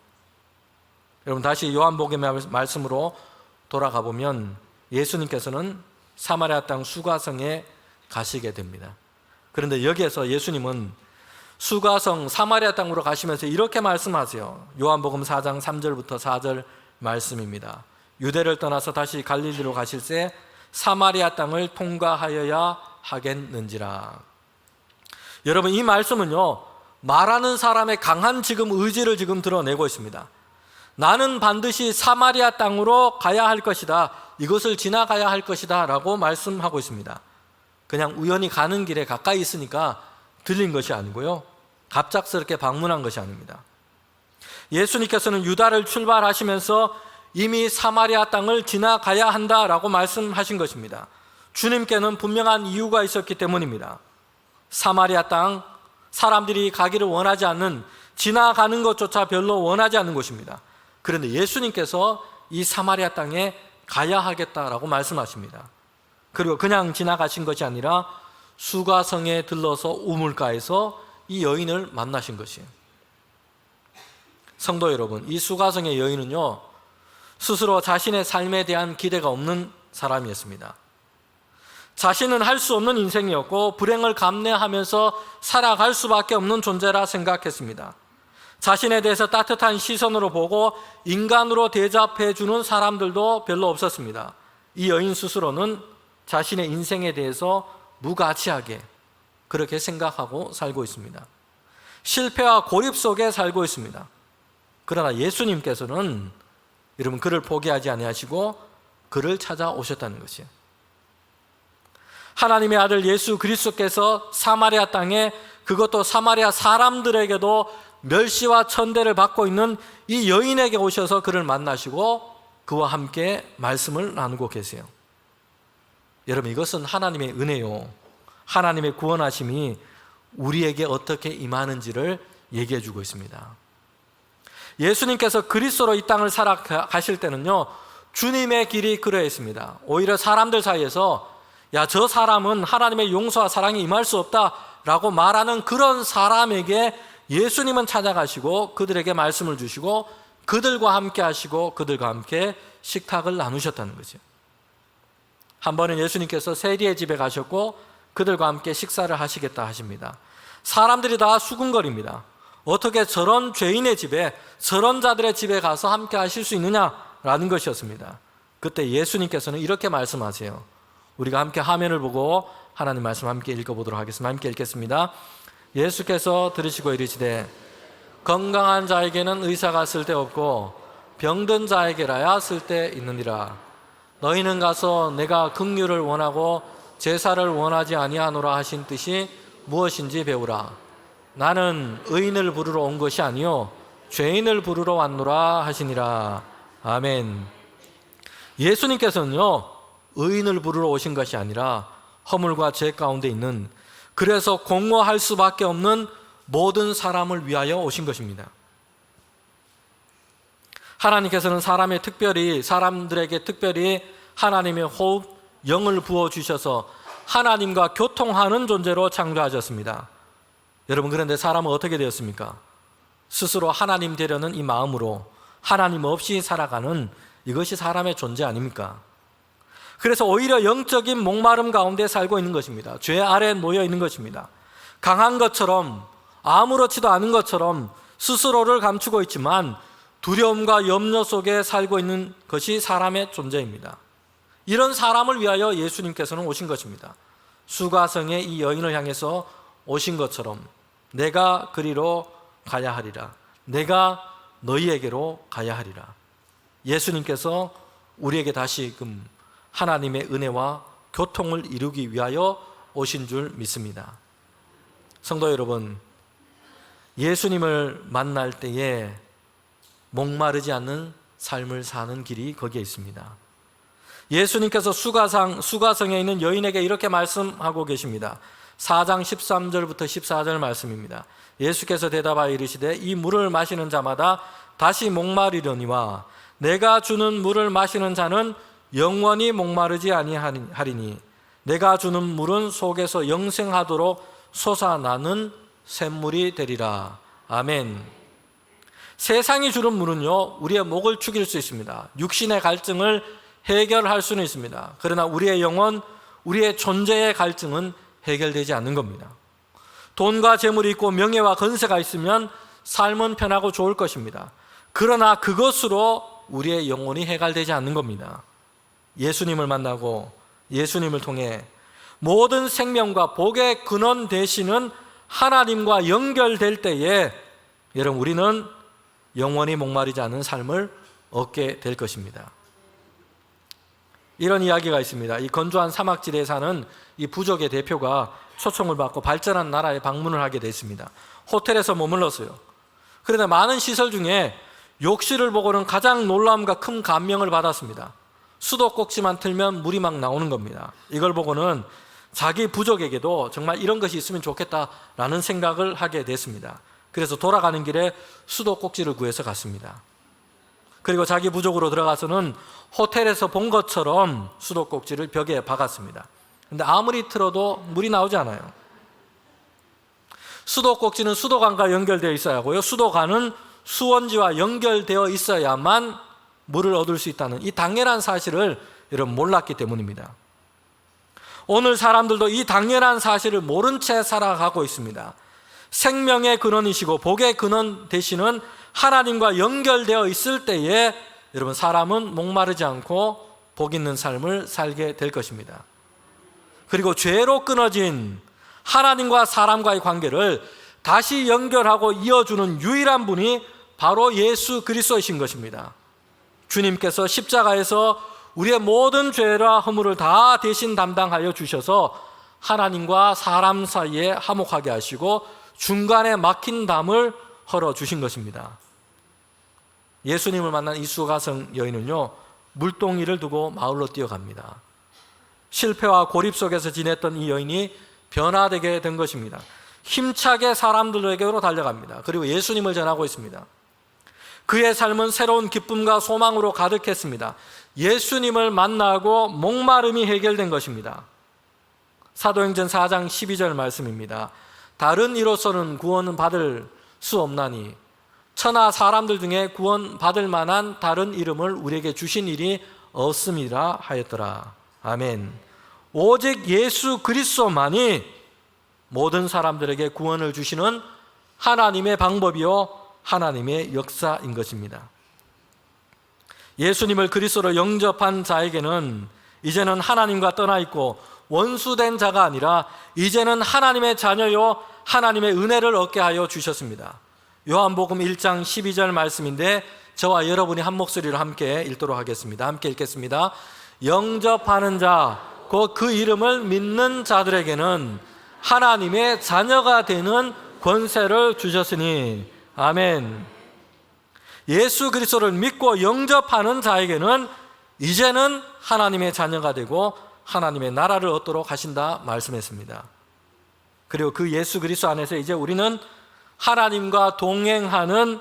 여러분 다시 요한복음의 말씀으로 돌아가 보면 예수님께서는 사마리아 땅 수가성에 가시게 됩니다. 그런데 여기에서 예수님은 수가성 사마리아 땅으로 가시면서 이렇게 말씀하세요. 요한복음 4장 3절부터 4절 말씀입니다. 유대를 떠나서 다시 갈릴리로 가실새 사마리아 땅을 통과하여야 하겠는지라. 여러분 이 말씀은요 말하는 사람의 강한 지금 의지를 지금 드러내고 있습니다. 나는 반드시 사마리아 땅으로 가야 할 것이다. 이것을 지나가야 할 것이다 라고 말씀하고 있습니다. 그냥 우연히 가는 길에 가까이 있으니까 들린 것이 아니고요 갑작스럽게 방문한 것이 아닙니다. 예수님께서는 유다를 출발하시면서 이미 사마리아 땅을 지나가야 한다라고 말씀하신 것입니다. 주님께는 분명한 이유가 있었기 때문입니다. 사마리아 땅, 사람들이 가기를 원하지 않는, 지나가는 것조차 별로 원하지 않는 곳입니다. 그런데 예수님께서 이 사마리아 땅에 가야 하겠다라고 말씀하십니다. 그리고 그냥 지나가신 것이 아니라 수가성에 들러서 우물가에서 이 여인을 만나신 것이에요. 성도 여러분, 이 수가성의 여인은요 스스로 자신의 삶에 대한 기대가 없는 사람이었습니다. 자신은 할 수 없는 인생이었고 불행을 감내하면서 살아갈 수밖에 없는 존재라 생각했습니다. 자신에 대해서 따뜻한 시선으로 보고 인간으로 대접해 주는 사람들도 별로 없었습니다. 이 여인 스스로는 자신의 인생에 대해서 무가치하게 그렇게 생각하고 살고 있습니다. 실패와 고립 속에 살고 있습니다. 그러나 예수님께서는 여러분 그를 포기하지 아니하시고 그를 찾아오셨다는 것이에요. 하나님의 아들 예수 그리스도께서 사마리아 땅에, 그것도 사마리아 사람들에게도 멸시와 천대를 받고 있는 이 여인에게 오셔서 그를 만나시고 그와 함께 말씀을 나누고 계세요. 여러분 이것은 하나님의 은혜요, 하나님의 구원하심이 우리에게 어떻게 임하는지를 얘기해 주고 있습니다. 예수님께서 그리스도로 이 땅을 살아가실 때는요 주님의 길이 그러했습니다. 오히려 사람들 사이에서 야, 저 사람은 하나님의 용서와 사랑이 임할 수 없다라고 말하는 그런 사람에게 예수님은 찾아가시고 그들에게 말씀을 주시고 그들과 함께 하시고 그들과 함께 식탁을 나누셨다는 거죠. 한 번은 예수님께서 세리의 집에 가셨고 그들과 함께 식사를 하시겠다 하십니다. 사람들이 다 수군거립니다. 어떻게 저런 죄인의 집에, 저런 자들의 집에 가서 함께 하실 수 있느냐라는 것이었습니다. 그때 예수님께서는 이렇게 말씀하세요. 우리가 함께 화면을 보고 하나님 말씀 함께 읽어보도록 하겠습니다. 함께 읽겠습니다. 예수께서 들으시고 이르시되 건강한 자에게는 의사가 쓸데없고 병든 자에게라야 쓸데있느니라. 너희는 가서 내가 긍휼을 원하고 제사를 원하지 아니하노라 하신 뜻이 무엇인지 배우라. 나는 의인을 부르러 온 것이 아니요 죄인을 부르러 왔노라 하시니라. 아멘. 예수님께서는요 의인을 부르러 오신 것이 아니라 허물과 죄 가운데 있는, 그래서 공허할 수밖에 없는 모든 사람을 위하여 오신 것입니다. 하나님께서는 사람들에게 특별히 하나님의 호흡, 영을 부어주셔서 하나님과 교통하는 존재로 창조하셨습니다. 여러분 그런데 사람은 어떻게 되었습니까? 스스로 하나님 되려는 이 마음으로 하나님 없이 살아가는, 이것이 사람의 존재 아닙니까? 그래서 오히려 영적인 목마름 가운데 살고 있는 것입니다. 죄 아래에 놓여 있는 것입니다. 강한 것처럼, 아무렇지도 않은 것처럼 스스로를 감추고 있지만 두려움과 염려 속에 살고 있는 것이 사람의 존재입니다. 이런 사람을 위하여 예수님께서는 오신 것입니다. 수가성의 이 여인을 향해서 오신 것처럼 내가 그리로 가야 하리라. 내가 너희에게로 가야 하리라. 예수님께서 우리에게 다시금 하나님의 은혜와 교통을 이루기 위하여 오신 줄 믿습니다. 성도 여러분, 예수님을 만날 때에 목마르지 않는 삶을 사는 길이 거기에 있습니다. 예수님께서 수가성에 있는 여인에게 이렇게 말씀하고 계십니다. 4장 13절부터 14절 말씀입니다. 예수께서 대답하여 이르시되 이 물을 마시는 자마다 다시 목마르려니와 내가 주는 물을 마시는 자는 영원히 목마르지 아니하리니 내가 주는 물은 속에서 영생하도록 솟아나는 샘물이 되리라. 아멘. 세상이 주는 물은요, 우리의 목을 죽일 수 있습니다. 육신의 갈증을 해결할 수는 있습니다. 그러나 우리의 영혼, 우리의 존재의 갈증은 해결되지 않는 겁니다. 돈과 재물이 있고 명예와 건세가 있으면 삶은 편하고 좋을 것입니다. 그러나 그것으로 우리의 영혼이 해결되지 않는 겁니다. 예수님을 만나고 예수님을 통해 모든 생명과 복의 근원 되시는 하나님과 연결될 때에 여러분 우리는 영원히 목마르지 않은 삶을 얻게 될 것입니다. 이런 이야기가 있습니다. 이 건조한 사막지대에 사는 이 부족의 대표가 초청을 받고 발전한 나라에 방문을 하게 됐습니다. 호텔에서 머물렀어요. 그런데 많은 시설 중에 욕실을 보고는 가장 놀라움과 큰 감명을 받았습니다. 수도꼭지만 틀면 물이 막 나오는 겁니다. 이걸 보고는 자기 부족에게도 정말 이런 것이 있으면 좋겠다라는 생각을 하게 됐습니다. 그래서 돌아가는 길에 수도꼭지를 구해서 갔습니다. 그리고 자기 부족으로 들어가서는 호텔에서 본 것처럼 수도꼭지를 벽에 박았습니다. 근데 아무리 틀어도 물이 나오지 않아요. 수도꼭지는 수도관과 연결되어 있어야 하고요. 수도관은 수원지와 연결되어 있어야만 물을 얻을 수 있다는 이 당연한 사실을 여러분 몰랐기 때문입니다. 오늘 사람들도 이 당연한 사실을 모른 채 살아가고 있습니다. 생명의 근원이시고 복의 근원 되시는 하나님과 연결되어 있을 때에 여러분 사람은 목마르지 않고 복 있는 삶을 살게 될 것입니다. 그리고 죄로 끊어진 하나님과 사람과의 관계를 다시 연결하고 이어주는 유일한 분이 바로 예수 그리스도이신 것입니다. 주님께서 십자가에서 우리의 모든 죄와 허물을 다 대신 담당하여 주셔서 하나님과 사람 사이에 화목하게 하시고 중간에 막힌 담을 헐어주신 것입니다. 예수님을 만난 이 수가성 여인은요, 물동이를 두고 마을로 뛰어갑니다. 실패와 고립 속에서 지냈던 이 여인이 변화되게 된 것입니다. 힘차게 사람들에게로 달려갑니다. 그리고 예수님을 전하고 있습니다. 그의 삶은 새로운 기쁨과 소망으로 가득했습니다. 예수님을 만나고 목마름이 해결된 것입니다. 사도행전 4장 12절 말씀입니다. 다른 이로서는 구원은 받을 수 없나니 천하 사람들 중에 구원 받을 만한 다른 이름을 우리에게 주신 일이 없음이라 하였더라. 아멘. 오직 예수 그리스도만이 모든 사람들에게 구원을 주시는 하나님의 방법이요 하나님의 역사인 것입니다. 예수님을 그리스도로 영접한 자에게는 이제는 하나님과 떠나 있고 원수된 자가 아니라 이제는 하나님의 자녀요 하나님의 은혜를 얻게 하여 주셨습니다. 요한복음 1장 12절 말씀인데 저와 여러분이 한 목소리로 함께 읽도록 하겠습니다. 함께 읽겠습니다. 영접하는 자, 곧 그 이름을 믿는 자들에게는 하나님의 자녀가 되는 권세를 주셨으니 아멘. 예수 그리스도를 믿고 영접하는 자에게는 이제는 하나님의 자녀가 되고 하나님의 나라를 얻도록 하신다 말씀했습니다. 그리고 그 예수 그리스도 안에서 이제 우리는 하나님과 동행하는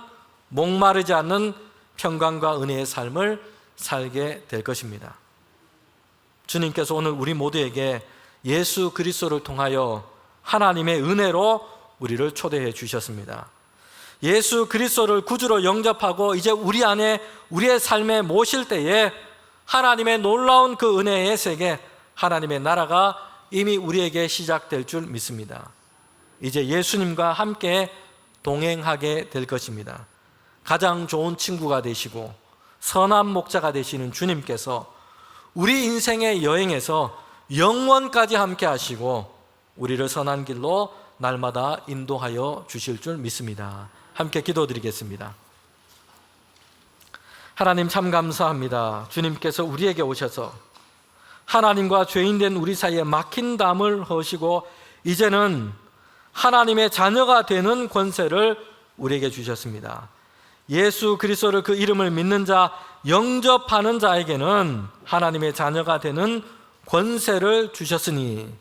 목마르지 않는 평강과 은혜의 삶을 살게 될 것입니다. 주님께서 오늘 우리 모두에게 예수 그리스도를 통하여 하나님의 은혜로 우리를 초대해 주셨습니다. 예수 그리스도를 구주로 영접하고 이제 우리 안에 우리의 삶에 모실 때에 하나님의 놀라운 그 은혜의 세계, 하나님의 나라가 이미 우리에게 시작될 줄 믿습니다. 이제 예수님과 함께 동행하게 될 것입니다. 가장 좋은 친구가 되시고 선한 목자가 되시는 주님께서 우리 인생의 여행에서 영원까지 함께 하시고 우리를 선한 길로 날마다 인도하여 주실 줄 믿습니다. 함께 기도드리겠습니다. 하나님 참 감사합니다. 주님께서 우리에게 오셔서 하나님과 죄인된 우리 사이에 막힌 담을 허시고 이제는 하나님의 자녀가 되는 권세를 우리에게 주셨습니다. 예수 그리스도를 그 이름을 믿는 자, 영접하는 자에게는 하나님의 자녀가 되는 권세를 주셨으니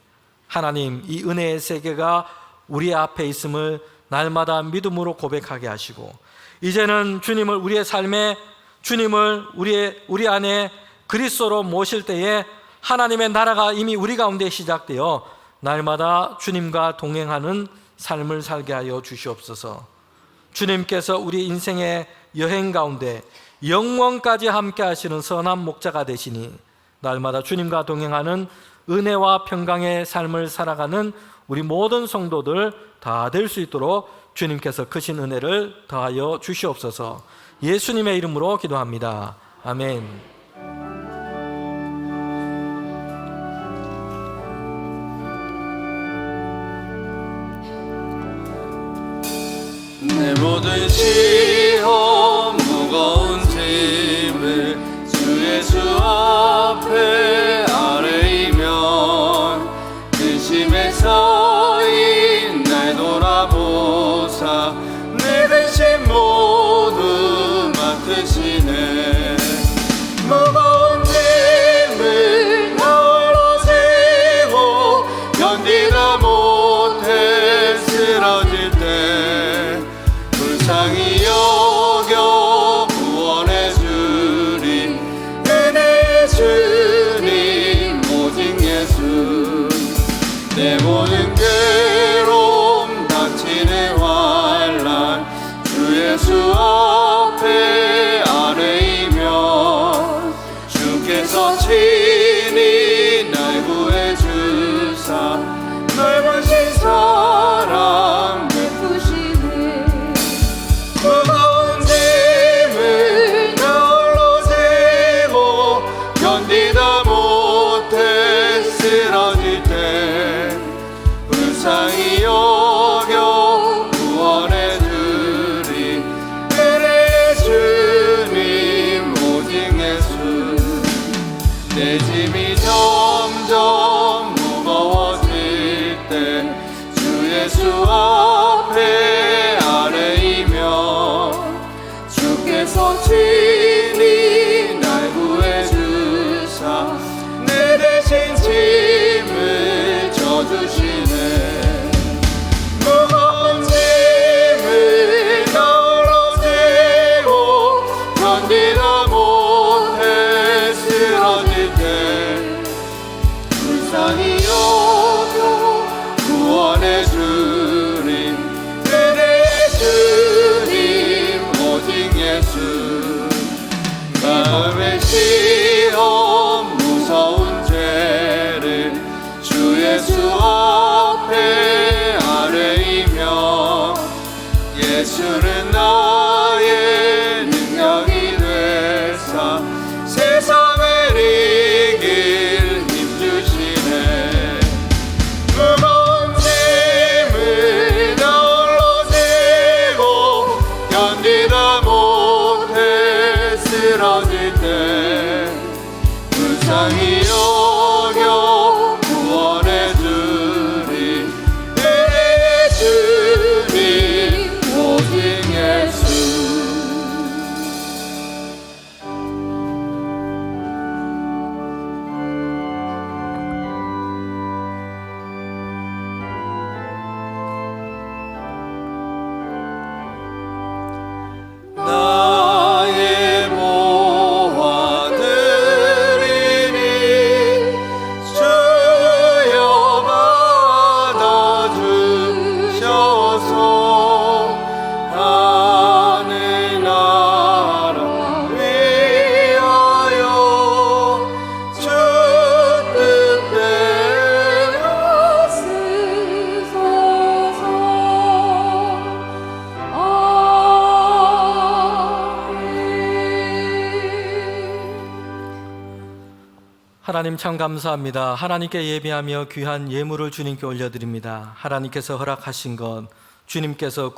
하나님, 이 은혜의 세계가 우리 앞에 있음을 날마다 믿음으로 고백하게 하시고, 이제는 주님을 우리의 삶에, 주님을 우리 안에 그리스도로 모실 때에 하나님의 나라가 이미 우리 가운데 시작되어 날마다 주님과 동행하는 삶을 살게 하여 주시옵소서. 주님께서 우리 인생의 여행 가운데 영원까지 함께 하시는 선한 목자가 되시니 날마다 주님과 동행하는 은혜와 평강의 삶을 살아가는 우리 모든 성도들 다 될 수 있도록 주님께서 크신 은혜를 더하여 주시옵소서. 예수님의 이름으로 기도합니다. 아멘. 내 모든 시험 무거운 짐을 주 예수 앞에 아뢰이면 근심에 쌓인 날 돌아보사 내 근심 모두 맡으시네. 무거운 짐을 나홀로 지고 견디다 못해 쓰러질 때 불쌍히 여겨 구원해 주리 은혜의 주님 오직 예수. 내 모든 괴로움 닥치는 환난 주 예수 앞에 아뢰이면 주께서 친히 날 구해 주사 넓으신 사랑 베푸시네. 무거운 짐을 나홀로 지고 견디다 못해 쓰러질 때 불쌍히 여겨 구원해 주리 은혜의 주님 오직 예수. 내 짐이 점점 무거워질 때 주 예수 앞에 아뢰이면 주께서 친히 날 구해 주사 내 대신 짐을 져주시네. 무거운 짐을 나홀로 지고 견디다 못해 쓰러질 때 불쌍히 여겨 구원해 주리 은혜의 주님 오직 예수. 마음의 시험 무서운 죄를 주 예수 앞에 아뢰이면 예수는 나의 능력이 되사 세상을 이길 힘 주시네. 무거운 짐을 나홀로 지고 견디다 못해 쓰러질 때 불쌍히 여겨 구원해 주리 은혜의 주님 오직 예수. 나의 모아 드리니 주여 받아주셔서 하늘 나라 위하여 주 뜻대로 하나님 참 감사합니다. 하나님께 예배하며 귀한 예물을 주님께 올려드립니다. 하나님께서 허락하신 것, 주님께서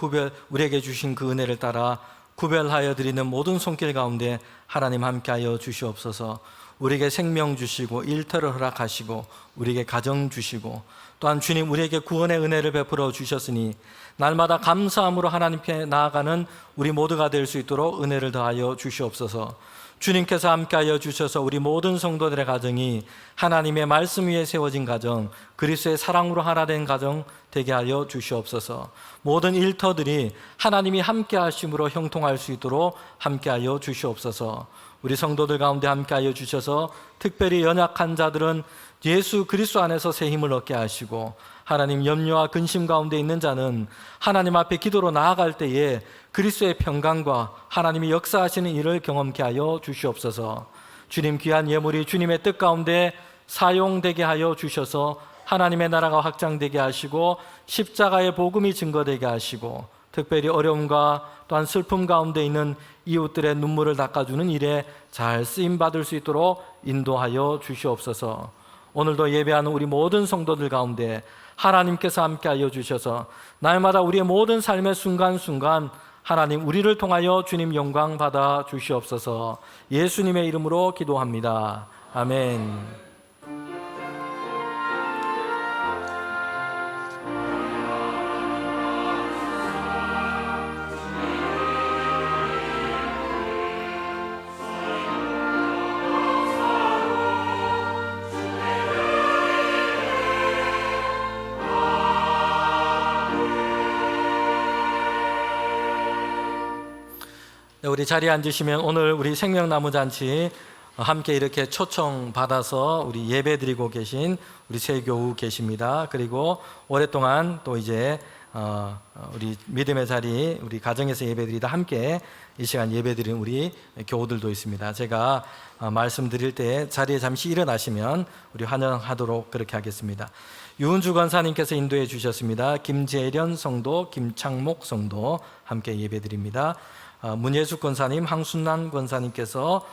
우리에게 주신 그 은혜를 따라 구별하여 드리는 모든 손길 가운데 하나님 함께하여 주시옵소서. 우리에게 생명 주시고 일터를 허락하시고 우리에게 가정 주시고 또한 주님 우리에게 구원의 은혜를 베풀어 주셨으니 날마다 감사함으로 하나님께 나아가는 우리 모두가 될 수 있도록 은혜를 더하여 주시옵소서. 주님께서 함께하여 주셔서 우리 모든 성도들의 가정이 하나님의 말씀 위에 세워진 가정, 그리스도의 사랑으로 하나 된 가정 되게 하여 주시옵소서. 모든 일터들이 하나님이 함께하심으로 형통할 수 있도록 함께하여 주시옵소서. 우리 성도들 가운데 함께하여 주셔서 특별히 연약한 자들은 예수 그리스도 안에서 새 힘을 얻게 하시고, 하나님 염려와 근심 가운데 있는 자는 하나님 앞에 기도로 나아갈 때에 그리스도의 평강과 하나님이 역사하시는 일을 경험케 하여 주시옵소서. 주님 귀한 예물이 주님의 뜻 가운데 사용되게 하여 주셔서 하나님의 나라가 확장되게 하시고 십자가의 복음이 증거되게 하시고, 특별히 어려움과 또한 슬픔 가운데 있는 이웃들의 눈물을 닦아주는 일에 잘 쓰임받을 수 있도록 인도하여 주시옵소서. 오늘도 예배하는 우리 모든 성도들 가운데 하나님께서 함께하여 주셔서 날마다 우리의 모든 삶의 순간순간 하나님 우리를 통하여 주님 영광 받아 주시옵소서. 예수님의 이름으로 기도합니다. 아멘. 우리 자리에 앉으시면 오늘 우리 생명나무 잔치 함께 이렇게 초청 받아서 우리 예배 드리고 계신 우리 세교우 계십니다. 그리고 오랫동안 또 이제 우리 믿음의 자리, 우리 가정에서 예배 드리다 함께 이 시간 예배 드리는 우리 교우들도 있습니다. 제가 말씀드릴 때 자리에 잠시 일어나시면 우리 환영하도록 그렇게 하겠습니다. 유은주 권사님께서 인도해 주셨습니다. 김재련 성도, 김창목 성도 함께 예배 드립니다. 문예숙 권사님, 황순란 권사님께서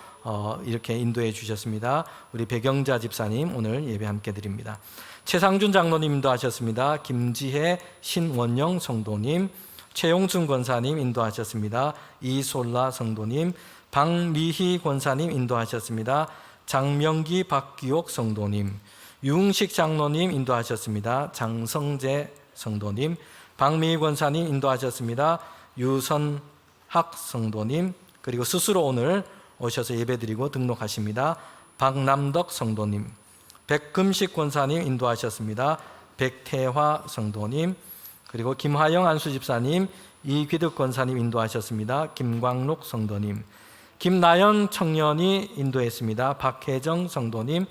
이렇게 인도해 주셨습니다. 우리 백영자 집사님 오늘 예배 함께 드립니다. 최상준 장로님 인도하셨습니다. 김지혜, 신원영 성도님, 최용순 권사님 인도하셨습니다. 이솔라 성도님, 박미희 권사님 인도하셨습니다. 장명기, 박기옥 성도님, 유흥식 장로님 인도하셨습니다. 장성재 성도님, 박미희 권사님 인도하셨습니다. 유선학 성도님, 그리고 스스로 오늘 오셔서 예배드리고 등록하십니다. 박남덕 성도님, 백금식 권사님 인도하셨습니다. 백태화 성도님, 그리고 김화영 안수집사님, 이귀득 권사님 인도하셨습니다. 김광록 성도님, 김나연 청년이 인도했습니다. 박혜정 성도님,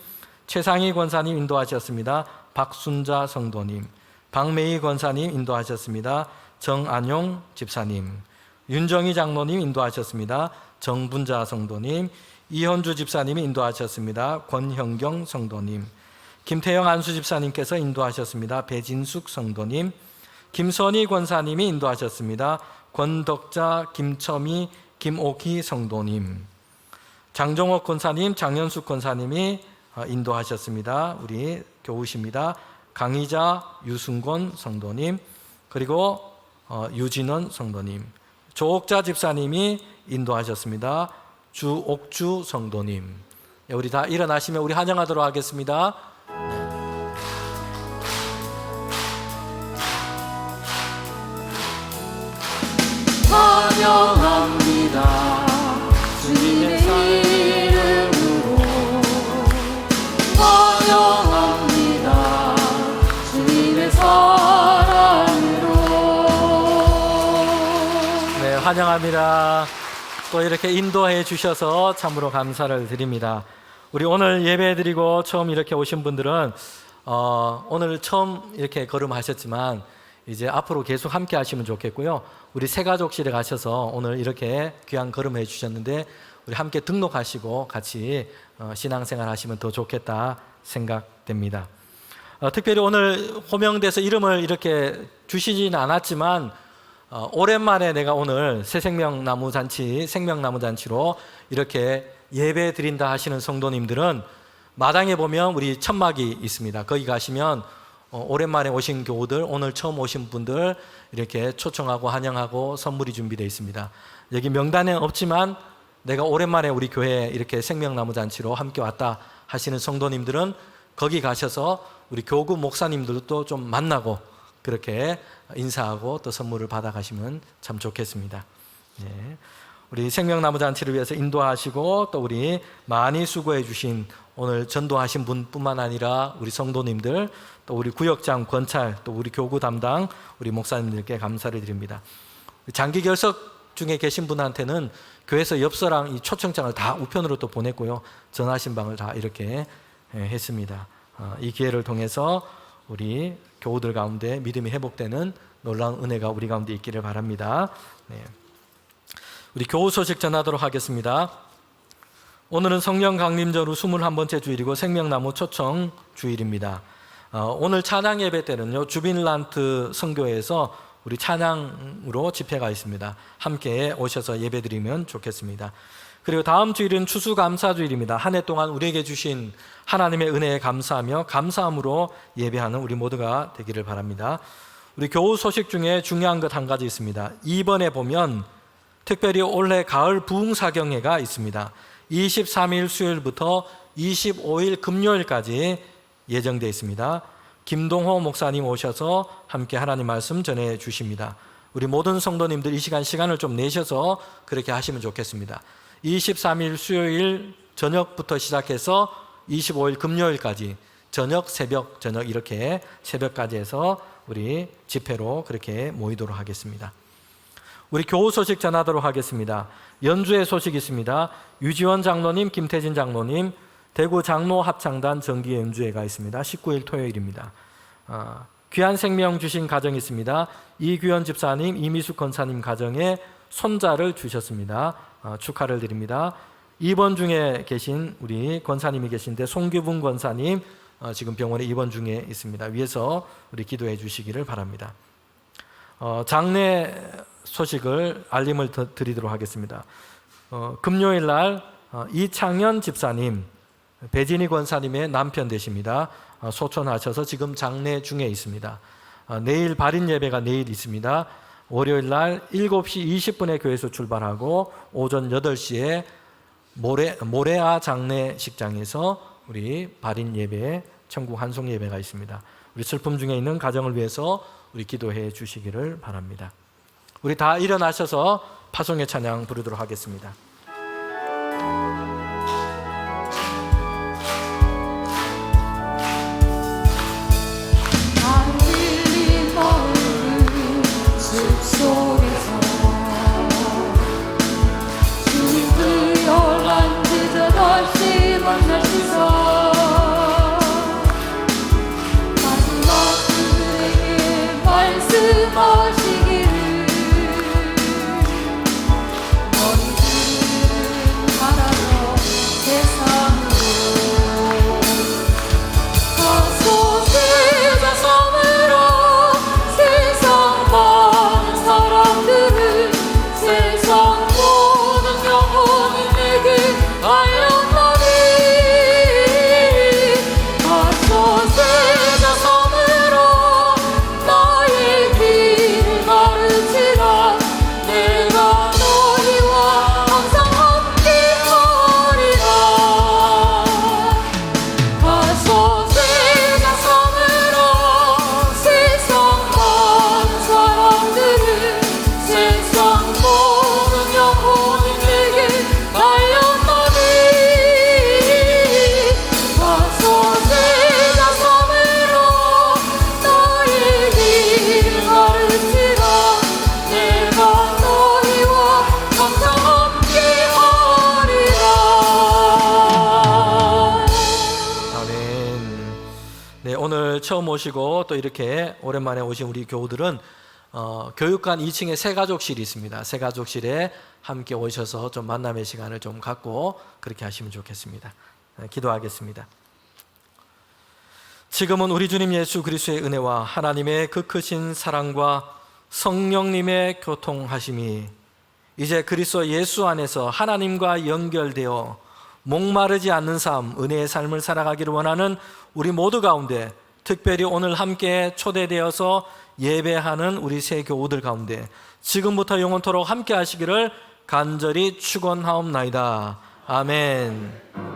최상희 권사님 인도하셨습니다. 박순자 성도님, 박매희 권사님 인도하셨습니다. 정안용 집사님, 윤정희 장로님 인도하셨습니다. 정분자 성도님, 이현주 집사님이 인도하셨습니다. 권형경 성도님, 김태영 안수 집사님께서 인도하셨습니다. 배진숙 성도님, 김선희 권사님이 인도하셨습니다. 권덕자, 김첨희, 김옥희 성도님, 장종옥 권사님, 장현숙 권사님이 인도하셨습니다. 우리 교우십니다. 강희자, 유승권 성도님, 그리고 유진원 성도님, 조옥자 집사님이 인도하셨습니다. 주옥주 성도님. 우리 다 일어나시면 우리 환영하도록 하겠습니다. 환영합니다. 주님의 이름으로 환영합니다. 주님의 사랑으로. 네, 환영합니다. 또 이렇게 인도해 주셔서 참으로 감사를 드립니다. 우리 오늘 예배 드리고 처음 이렇게 오신 분들은 오늘 처음 이렇게 걸음하셨지만 이제 앞으로 계속 함께 하시면 좋겠고요. 우리 새가족실에 가셔서 오늘 이렇게 귀한 걸음해 주셨는데 우리 함께 등록하시고 같이 신앙생활 하시면 더 좋겠다 생각됩니다. 특별히 오늘 호명돼서 이름을 이렇게 주시지는 않았지만 오랜만에 내가 오늘 새 생명나무 잔치, 생명나무 잔치로 이렇게 예배 드린다 하시는 성도님들은 마당에 보면 우리 천막이 있습니다. 거기 가시면 오랜만에 오신 교우들, 오늘 처음 오신 분들 이렇게 초청하고 환영하고 선물이 준비되어 있습니다. 여기 명단에 없지만 내가 오랜만에 우리 교회에 이렇게 생명나무 잔치로 함께 왔다 하시는 성도님들은 거기 가셔서 우리 교구 목사님들도 좀 만나고 그렇게 인사하고 또 선물을 받아가시면 참 좋겠습니다. 네. 우리 생명나무 잔치를 위해서 인도하시고 또 우리 많이 수고해 주신 오늘 전도하신 분뿐만 아니라 우리 성도님들, 또 우리 구역장, 권찰, 또 우리 교구 담당 우리 목사님들께 감사를 드립니다. 장기 결석 중에 계신 분한테는 교회에서 엽서랑 이 초청장을 다 우편으로 또 보냈고요, 전화신방을 다 이렇게 했습니다. 이 기회를 통해서 우리 교우들 가운데 믿음이 회복되는 놀라운 은혜가 우리 가운데 있기를 바랍니다. 네. 우리 교우 소식 전하도록 하겠습니다. 오늘은 성령 강림절 후 21번째 주일이고 생명나무 초청 주일입니다. 오늘 찬양 예배 때는요, 주빈란트 선교회에서 우리 찬양으로 집회가 있습니다. 함께 오셔서 예배 드리면 좋겠습니다. 그리고 다음 주일은 추수감사주일입니다. 한 해 동안 우리에게 주신 하나님의 은혜에 감사하며 감사함으로 예배하는 우리 모두가 되기를 바랍니다. 우리 교우 소식 중에 중요한 것 한 가지 있습니다. 2번에 보면 특별히 올해 가을 부흥사경회가 있습니다. 23일 수요일부터 25일 금요일까지 예정되어 있습니다. 김동호 목사님 오셔서 함께 하나님 말씀 전해 주십니다. 우리 모든 성도님들 이 시간을 좀 내셔서 그렇게 하시면 좋겠습니다. 23일 수요일 저녁부터 시작해서 25일 금요일까지 저녁, 새벽, 저녁 이렇게 새벽까지 해서 우리 집회로 그렇게 모이도록 하겠습니다. 우리 교우 소식 전하도록 하겠습니다. 연주회 소식이 있습니다. 유지원 장로님, 김태진 장로님, 대구 장로 합창단 정기 연주회가 있습니다. 19일 토요일입니다. 귀한 생명 주신 가정이 있습니다. 이규현 집사님, 이미숙 권사님 가정에 손자를 주셨습니다. 축하를 드립니다. 입원 중에 계신 우리 권사님이 계신데 송규분 권사님 지금 병원에 입원 중에 있습니다. 위에서 우리 기도해 주시기를 바랍니다. 장례 소식을 알림을 드리도록 하겠습니다. 금요일 날 이창현 집사님, 배진희 권사님의 남편 되십니다. 소천하셔서 지금 장례 중에 있습니다. 내일 발인 예배가 내일 있습니다. 월요일 날 7시 20분에 교회에서 출발하고 오전 8시에 모레아 장례식장에서 우리 발인 예배, 천국 환송 예배가 있습니다. 우리 슬픔 중에 있는 가정을 위해서 우리 기도해 주시기를 바랍니다. 우리 다 일어나셔서 파송의 찬양 부르도록 하겠습니다. 처음 오시고 또 이렇게 오랜만에 오신 우리 교우들은 교육관 2층에 새가족실이 있습니다. 새가족실에 함께 오셔서 좀 만남의 시간을 좀 갖고 그렇게 하시면 좋겠습니다. 기도하겠습니다. 지금은 우리 주님 예수 그리스도의 은혜와 하나님의 그 크신 사랑과 성령님의 교통하심이 이제 그리스도 예수 안에서 하나님과 연결되어 목마르지 않는 삶, 은혜의 삶을 살아가기를 원하는 우리 모두 가운데, 특별히 오늘 함께 초대되어서 예배하는 우리 새 교우들 가운데 지금부터 영원토록 함께 하시기를 간절히 축원하옵나이다. 아멘.